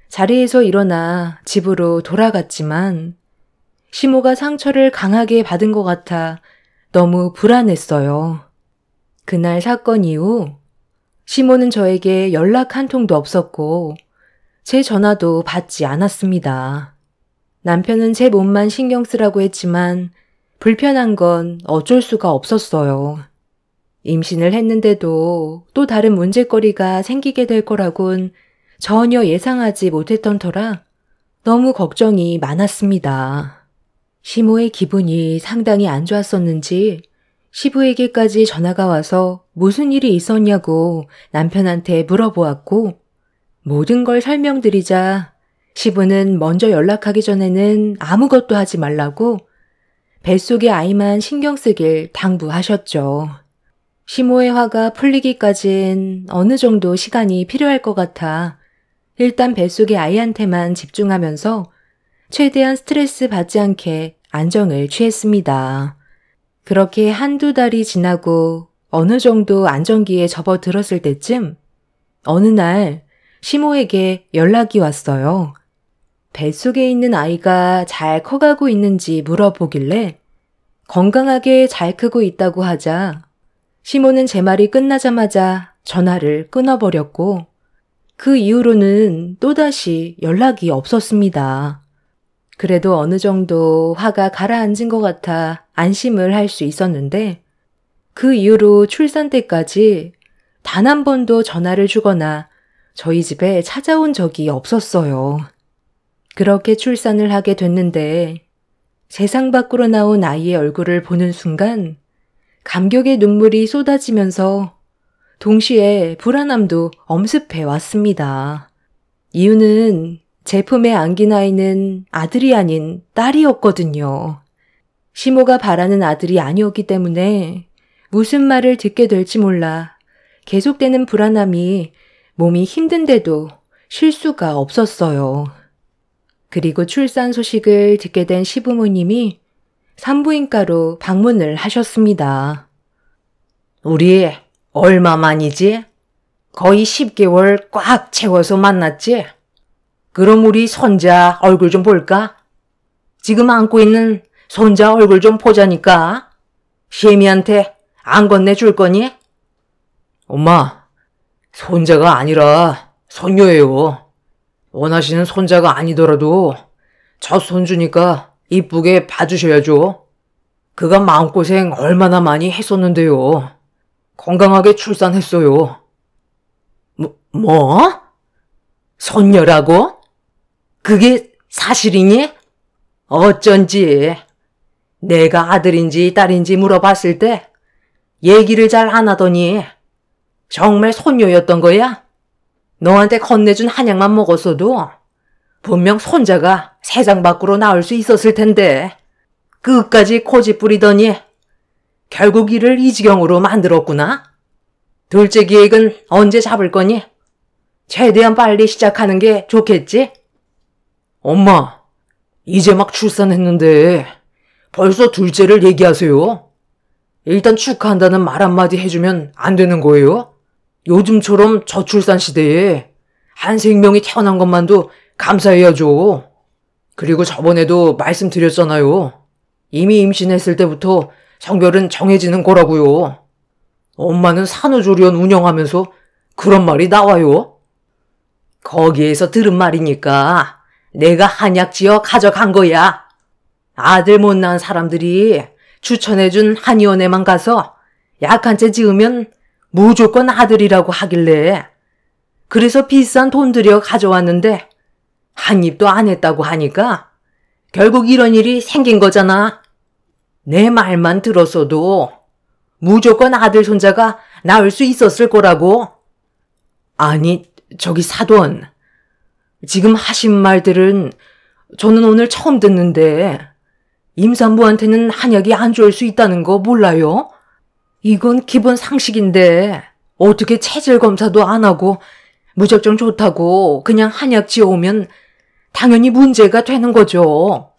자리에서 일어나 집으로 돌아갔지만 시모가 상처를 강하게 받은 것 같아 너무 불안했어요. 그날 사건 이후 시모는 저에게 연락 한 통도 없었고 제 전화도 받지 않았습니다. 남편은 제 몸만 신경 쓰라고 했지만 불편한 건 어쩔 수가 없었어요. 임신을 했는데도 또 다른 문제거리가 생기게 될 거라곤 전혀 예상하지 못했던 터라 너무 걱정이 많았습니다. 시모의 기분이 상당히 안 좋았었는지 시부에게까지 전화가 와서 무슨 일이 있었냐고 남편한테 물어보았고 모든 걸 설명드리자 시부는 먼저 연락하기 전에는 아무것도 하지 말라고 뱃속의 아이만 신경 쓰길 당부하셨죠. 시모의 화가 풀리기까진 어느 정도 시간이 필요할 것 같아 일단 뱃속의 아이한테만 집중하면서 최대한 스트레스 받지 않게 안정을 취했습니다. 그렇게 한두 달이 지나고 어느 정도 안정기에 접어들었을 때쯤 어느 날 시모에게 연락이 왔어요. 뱃속에 있는 아이가 잘 커가고 있는지 물어보길래 건강하게 잘 크고 있다고 하자 시모는 제 말이 끝나자마자 전화를 끊어버렸고 그 이후로는 또다시 연락이 없었습니다. 그래도 어느 정도 화가 가라앉은 것 같아 안심을 할 수 있었는데 그 이후로 출산 때까지 단 한 번도 전화를 주거나 저희 집에 찾아온 적이 없었어요. 그렇게 출산을 하게 됐는데 세상 밖으로 나온 아이의 얼굴을 보는 순간 감격의 눈물이 쏟아지면서 동시에 불안함도 엄습해 왔습니다. 이유는 제 품에 안긴 아이는 아들이 아닌 딸이었거든요. 시모가 바라는 아들이 아니었기 때문에 무슨 말을 듣게 될지 몰라 계속되는 불안함이 몸이 힘든데도 쉴 수가 없었어요. 그리고 출산 소식을 듣게 된 시부모님이 산부인과로 방문을 하셨습니다. 우리 얼마 만이지? 거의 10개월 꽉 채워서 만났지? 그럼 우리 손자 얼굴 좀 볼까? 지금 안고 있는 손자 얼굴 좀 보자니까. 시애미한테 안 건네줄 거니? 엄마, 손자가 아니라 손녀예요. 원하시는 손자가 아니더라도 첫 손주니까 이쁘게 봐주셔야죠. 그가 마음고생 얼마나 많이 했었는데요. 건강하게 출산했어요. 뭐? 손녀라고? 그게 사실이니? 어쩐지 내가 아들인지 딸인지 물어봤을 때 얘기를 잘 안 하더니 정말 손녀였던 거야? 너한테 건네준 한약만 먹었어도 분명 손자가 세상 밖으로 나올 수 있었을 텐데 끝까지 고집 부리더니 결국 이를 이 지경으로 만들었구나. 둘째 계획은 언제 잡을 거니? 최대한 빨리 시작하는 게 좋겠지? 엄마, 이제 막 출산했는데 벌써 둘째를 얘기하세요? 일단 축하한다는 말 한마디 해주면 안 되는 거예요? 요즘처럼 저출산 시대에 한 생명이 태어난 것만도 감사해야죠. 그리고 저번에도 말씀드렸잖아요. 이미 임신했을 때부터 성별은 정해지는 거라고요. 엄마는 산후조리원 운영하면서 그런 말이 나와요? 거기에서 들은 말이니까 내가 한약 지어 가져간 거야. 아들 못 낳은 사람들이 추천해준 한의원에만 가서 약 한 채 지으면 무조건 아들이라고 하길래 그래서 비싼 돈 들여 가져왔는데 한 입도 안 했다고 하니까 결국 이런 일이 생긴 거잖아. 내 말만 들었어도 무조건 아들 손자가 나올 수 있었을 거라고. 아니, 저기 사돈. 지금 하신 말들은 저는 오늘 처음 듣는데 임산부한테는 한약이 안 좋을 수 있다는 거 몰라요? 이건 기본 상식인데 어떻게 체질 검사도 안 하고 무작정 좋다고 그냥 한약 지어오면 당연히 문제가 되는 거죠.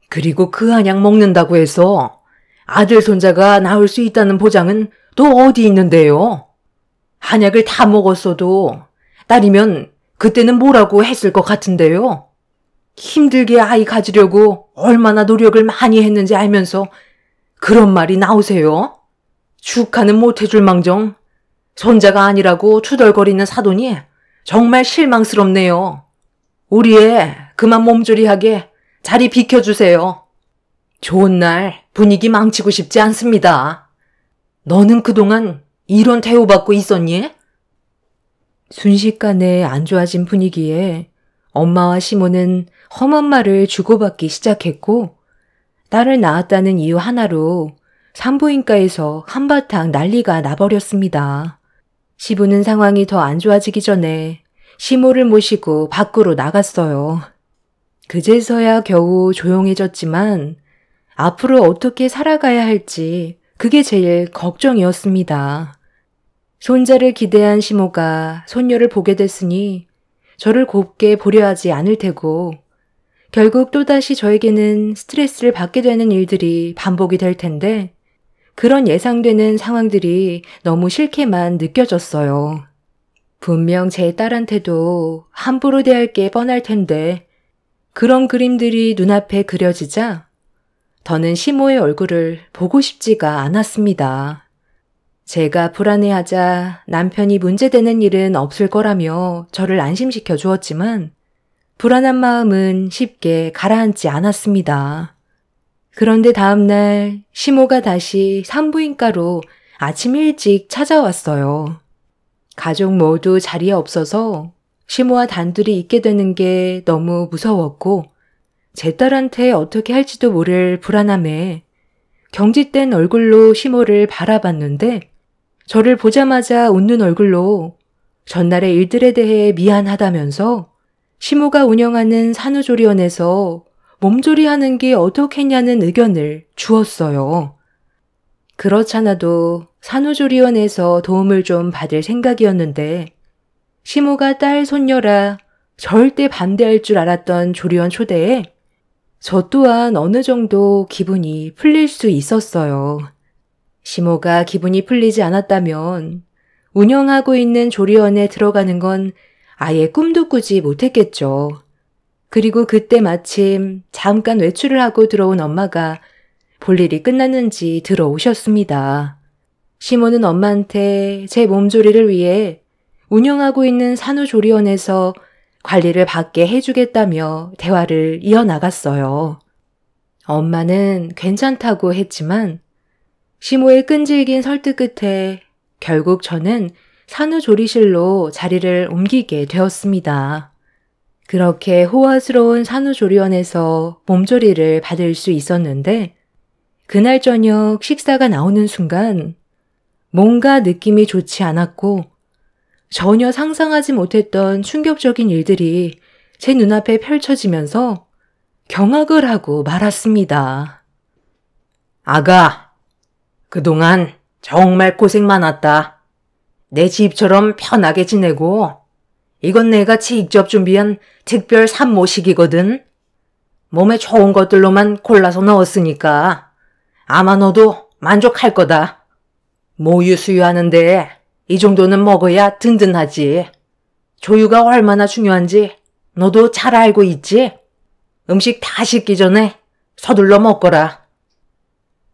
그리고 그 한약 먹는다고 해서 아들 손자가 나올 수 있다는 보장은 또 어디 있는데요? 한약을 다 먹었어도 딸이면 그때는 뭐라고 했을 것 같은데요. 힘들게 아이 가지려고 얼마나 노력을 많이 했는지 알면서 그런 말이 나오세요? 축하는 못해줄 망정 손자가 아니라고 투덜거리는 사돈이 정말 실망스럽네요. 우리 애 그만 몸조리하게 자리 비켜주세요. 좋은 날 분위기 망치고 싶지 않습니다. 너는 그동안 이런 대우받고 있었니? 순식간에 안 좋아진 분위기에 엄마와 시모는 험한 말을 주고받기 시작했고 딸을 낳았다는 이유 하나로 산부인과에서 한바탕 난리가 나버렸습니다. 시부는 상황이 더 안 좋아지기 전에 시모를 모시고 밖으로 나갔어요. 그제서야 겨우 조용해졌지만 앞으로 어떻게 살아가야 할지 그게 제일 걱정이었습니다. 손자를 기대한 시모가 손녀를 보게 됐으니 저를 곱게 보려 하지 않을 테고 결국 또다시 저에게는 스트레스를 받게 되는 일들이 반복이 될 텐데 그런 예상되는 상황들이 너무 싫게만 느껴졌어요. 분명 제 딸한테도 함부로 대할 게 뻔할 텐데 그런 그림들이 눈앞에 그려지자 더는 시모의 얼굴을 보고 싶지가 않았습니다. 제가 불안해하자 남편이 문제되는 일은 없을 거라며 저를 안심시켜 주었지만 불안한 마음은 쉽게 가라앉지 않았습니다. 그런데 다음날 시모가 다시 산부인과로 아침 일찍 찾아왔어요. 가족 모두 자리에 없어서 시모와 단둘이 있게 되는 게 너무 무서웠고 제 딸한테 어떻게 할지도 모를 불안함에 경직된 얼굴로 시모를 바라봤는데 저를 보자마자 웃는 얼굴로 전날의 일들에 대해 미안하다면서 시모가 운영하는 산후조리원에서 몸조리하는 게 어떻겠냐는 의견을 주었어요. 그렇잖아도 산후조리원에서 도움을 좀 받을 생각이었는데 시모가 딸 손녀라 절대 반대할 줄 알았던 조리원 초대에 저 또한 어느 정도 기분이 풀릴 수 있었어요. 시모가 기분이 풀리지 않았다면 운영하고 있는 조리원에 들어가는 건 아예 꿈도 꾸지 못했겠죠. 그리고 그때 마침 잠깐 외출을 하고 들어온 엄마가 볼일이 끝났는지 들어오셨습니다. 시모는 엄마한테 제 몸조리를 위해 운영하고 있는 산후조리원에서 관리를 받게 해주겠다며 대화를 이어나갔어요. 엄마는 괜찮다고 했지만 시모의 끈질긴 설득 끝에 결국 저는 산후조리실로 자리를 옮기게 되었습니다. 그렇게 호화스러운 산후조리원에서 몸조리를 받을 수 있었는데 그날 저녁 식사가 나오는 순간 뭔가 느낌이 좋지 않았고 전혀 상상하지 못했던 충격적인 일들이 제 눈앞에 펼쳐지면서 경악을 하고 말았습니다. 아가, 그동안 정말 고생 많았다. 내 집처럼 편하게 지내고 이건 내가 직접 준비한 특별 산모식이거든. 몸에 좋은 것들로만 골라서 넣었으니까 아마 너도 만족할 거다. 모유 수유하는데 이 정도는 먹어야 든든하지. 조유가 얼마나 중요한지 너도 잘 알고 있지? 음식 다 식기 전에 서둘러 먹거라.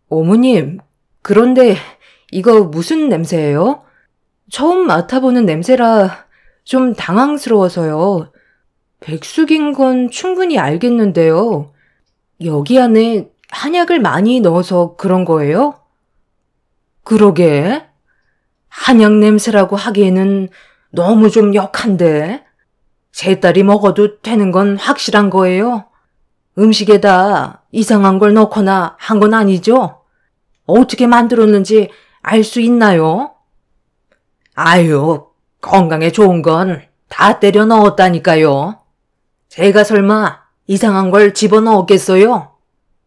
어머님, 그런데 이거 무슨 냄새예요? 처음 맡아보는 냄새라 좀 당황스러워서요. 백숙인 건 충분히 알겠는데요. 여기 안에 한약을 많이 넣어서 그런 거예요? 그러게. 한약 냄새라고 하기에는 너무 좀 역한데. 제 딸이 먹어도 되는 건 확실한 거예요. 음식에다 이상한 걸 넣거나 한 건 아니죠? 어떻게 만들었는지 알 수 있나요? 아유, 건강에 좋은 건 다 때려 넣었다니까요. 제가 설마 이상한 걸 집어넣었겠어요?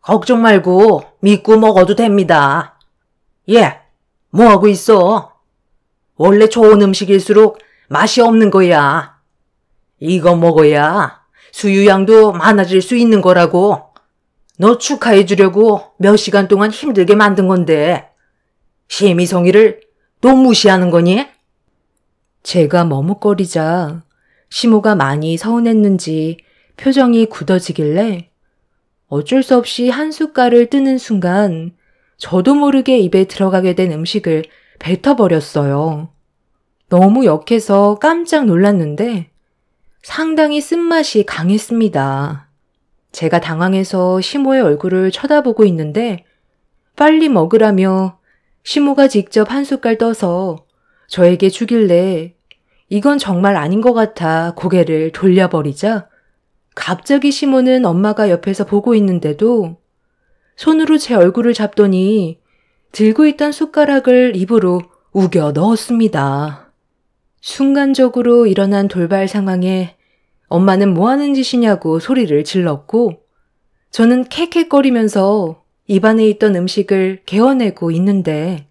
걱정 말고 믿고 먹어도 됩니다. 예, 뭐하고 있어? 원래 좋은 음식일수록 맛이 없는 거야. 이거 먹어야 수유량도 많아질 수 있는 거라고. 너 축하해 주려고 몇 시간 동안 힘들게 만든 건데 심희성이를 또 무시하는 거니? 제가 머뭇거리자 시모가 많이 서운했는지 표정이 굳어지길래 어쩔 수 없이 한 숟갈을 뜨는 순간 저도 모르게 입에 들어가게 된 음식을 뱉어버렸어요. 너무 역해서 깜짝 놀랐는데 상당히 쓴맛이 강했습니다. 제가 당황해서 시모의 얼굴을 쳐다보고 있는데 빨리 먹으라며 시모가 직접 한 숟갈 떠서 저에게 주길래 이건 정말 아닌 것 같아 고개를 돌려버리자 갑자기 시모는 엄마가 옆에서 보고 있는데도 손으로 제 얼굴을 잡더니 들고 있던 숟가락을 입으로 우겨 넣었습니다. 순간적으로 일어난 돌발 상황에 엄마는 뭐 하는 짓이냐고 소리를 질렀고 저는 캑캑거리면서 입안에 있던 음식을 개어내고 있는데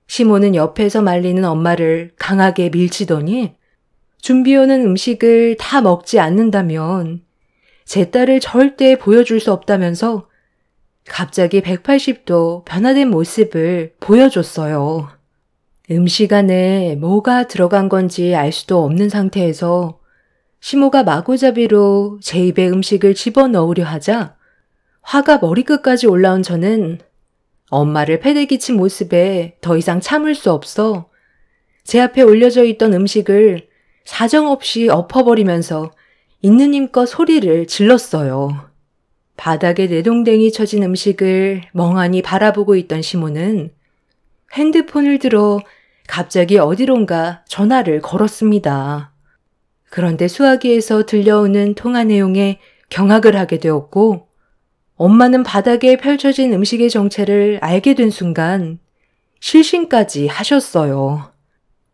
시모는 옆에서 말리는 엄마를 강하게 밀치더니 준비해오는 음식을 다 먹지 않는다면 제 딸을 절대 보여줄 수 없다면서 갑자기 180도 변화된 모습을 보여줬어요. 음식 안에 뭐가 들어간 건지 알 수도 없는 상태에서 시모가 마구잡이로 제 입에 음식을 집어넣으려 하자 화가 머리끝까지 올라온 저는 엄마를 패대기친 모습에 더 이상 참을 수 없어 제 앞에 올려져 있던 음식을 사정없이 엎어버리면서 있는 힘껏 소리를 질렀어요. 바닥에 내동댕이 쳐진 음식을 멍하니 바라보고 있던 시모는 핸드폰을 들어 갑자기 어디론가 전화를 걸었습니다. 그런데 수화기에서 들려오는 통화 내용에 경악을 하게 되었고 엄마는 바닥에 펼쳐진 음식의 정체를 알게 된 순간 실신까지 하셨어요.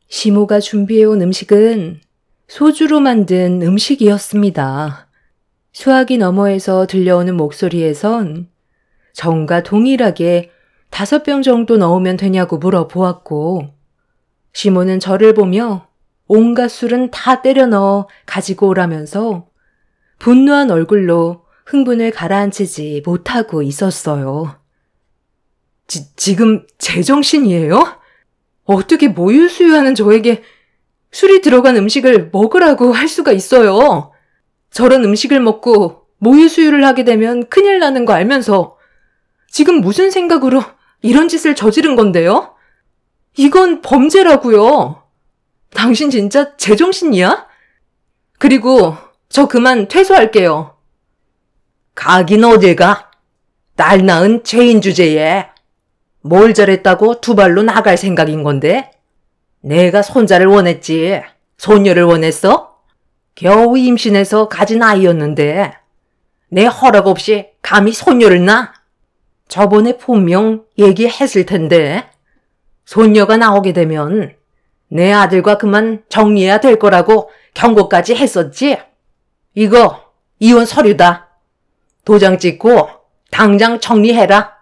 시모가 준비해온 음식은 소주로 만든 음식이었습니다. 수화기 너머에서 들려오는 목소리에선 전과 동일하게 5병 정도 넣으면 되냐고 물어보았고, 시모는 저를 보며 온갖 술은 다 때려 넣어 가지고 오라면서 분노한 얼굴로 흥분을 가라앉히지 못하고 있었어요. 지금 제정신이에요? 어떻게 모유수유하는 저에게 술이 들어간 음식을 먹으라고 할 수가 있어요? 저런 음식을 먹고 모유수유를 하게 되면 큰일 나는 거 알면서 지금 무슨 생각으로 이런 짓을 저지른 건데요? 이건 범죄라고요. 당신 진짜 제정신이야? 그리고 저 그만 퇴소할게요. 가긴 어딜 가? 딸 낳은 죄인 주제에 뭘 저랬다고 2발로 나갈 생각인 건데? 내가 손자를 원했지. 손녀를 원했어? 겨우 임신해서 가진 아이였는데 내 허락 없이 감히 손녀를 낳아? 저번에 분명 얘기했을 텐데 손녀가 나오게 되면 내 아들과 그만 정리해야 될 거라고 경고까지 했었지? 이거 이혼 서류다. 도장 찍고 당장 정리해라.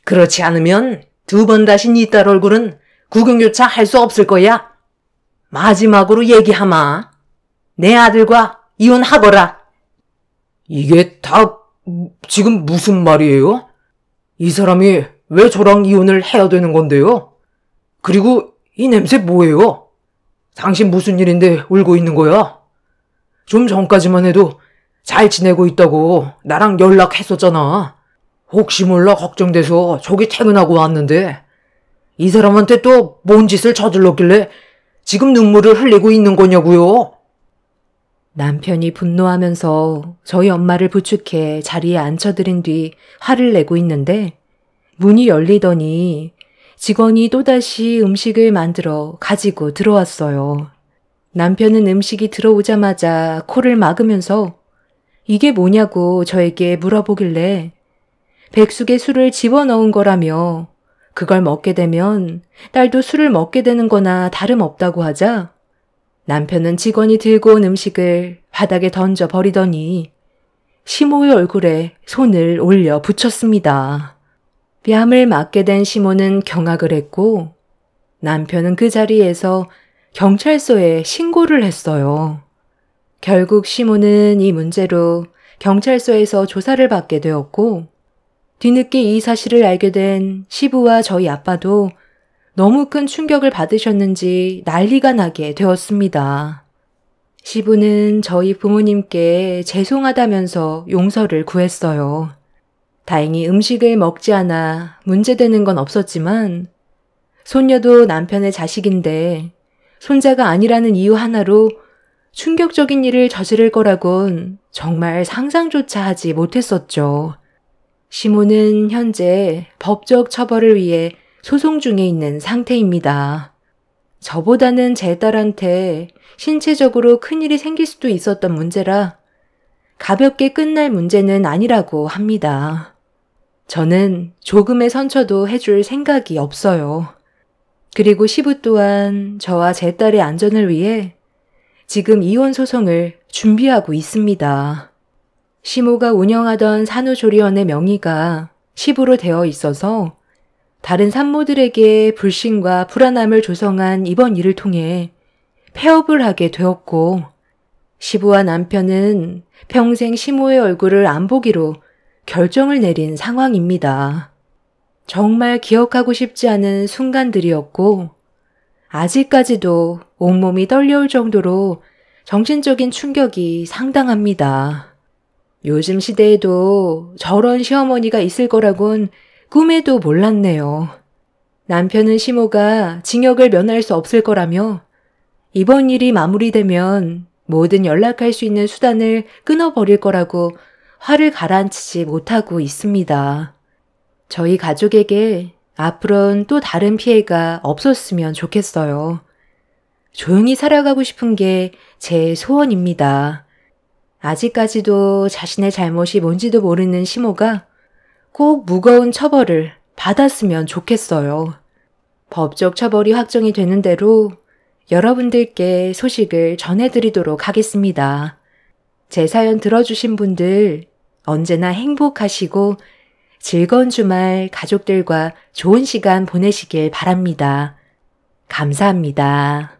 그렇지 않으면 2번 다시 네 딸 얼굴은 구경조차 할 수 없을 거야. 마지막으로 얘기하마. 내 아들과 이혼하거라. 이게 다 지금 무슨 말이에요? 이 사람이 왜 저랑 이혼을 해야 되는 건데요? 그리고 이 냄새 뭐예요? 당신 무슨 일인데 울고 있는 거야? 좀 전까지만 해도 잘 지내고 있다고 나랑 연락했었잖아. 혹시 몰라 걱정돼서 저기 퇴근하고 왔는데 이 사람한테 또 뭔 짓을 저질렀길래 지금 눈물을 흘리고 있는 거냐고요? 남편이 분노하면서 저희 엄마를 부축해 자리에 앉혀들인 뒤 화를 내고 있는데 문이 열리더니 직원이 또다시 음식을 만들어 가지고 들어왔어요. 남편은 음식이 들어오자마자 코를 막으면서 이게 뭐냐고 저에게 물어보길래 백숙에 술을 집어넣은 거라며 그걸 먹게 되면 딸도 술을 먹게 되는 거나 다름없다고 하자 남편은 직원이 들고 온 음식을 바닥에 던져 버리더니 시모의 얼굴에 손을 올려 붙였습니다. 뺨을 맞게 된 시모는 경악을 했고 남편은 그 자리에서 경찰서에 신고를 했어요. 결국 시모는 이 문제로 경찰서에서 조사를 받게 되었고 뒤늦게 이 사실을 알게 된 시부와 저희 아빠도 너무 큰 충격을 받으셨는지 난리가 나게 되었습니다. 시부는 저희 부모님께 죄송하다면서 용서를 구했어요. 다행히 음식을 먹지 않아 문제되는 건 없었지만 손녀도 남편의 자식인데 손자가 아니라는 이유 하나로 충격적인 일을 저지를 거라곤 정말 상상조차 하지 못했었죠. 시모는 현재 법적 처벌을 위해 소송 중에 있는 상태입니다. 저보다는 제 딸한테 신체적으로 큰일이 생길 수도 있었던 문제라 가볍게 끝날 문제는 아니라고 합니다. 저는 조금의 선처도 해줄 생각이 없어요. 그리고 시부 또한 저와 제 딸의 안전을 위해 지금 이혼 소송을 준비하고 있습니다. 시모가 운영하던 산후조리원의 명의가 시부로 되어 있어서 다른 산모들에게 불신과 불안함을 조성한 이번 일을 통해 폐업을 하게 되었고 시부와 남편은 평생 시모의 얼굴을 안 보기로 결정을 내린 상황입니다. 정말 기억하고 싶지 않은 순간들이었고 아직까지도 온몸이 떨려올 정도로 정신적인 충격이 상당합니다. 요즘 시대에도 저런 시어머니가 있을 거라곤 꿈에도 몰랐네요. 남편은 시모가 징역을 면할 수 없을 거라며 이번 일이 마무리되면 모든 연락할 수 있는 수단을 끊어버릴 거라고 화를 가라앉히지 못하고 있습니다. 저희 가족에게 앞으로는 또 다른 피해가 없었으면 좋겠어요. 조용히 살아가고 싶은 게 제 소원입니다. 아직까지도 자신의 잘못이 뭔지도 모르는 시모가 꼭 무거운 처벌을 받았으면 좋겠어요. 법적 처벌이 확정이 되는 대로 여러분들께 소식을 전해드리도록 하겠습니다. 제 사연 들어주신 분들 언제나 행복하시고 즐거운 주말 가족들과 좋은 시간 보내시길 바랍니다. 감사합니다.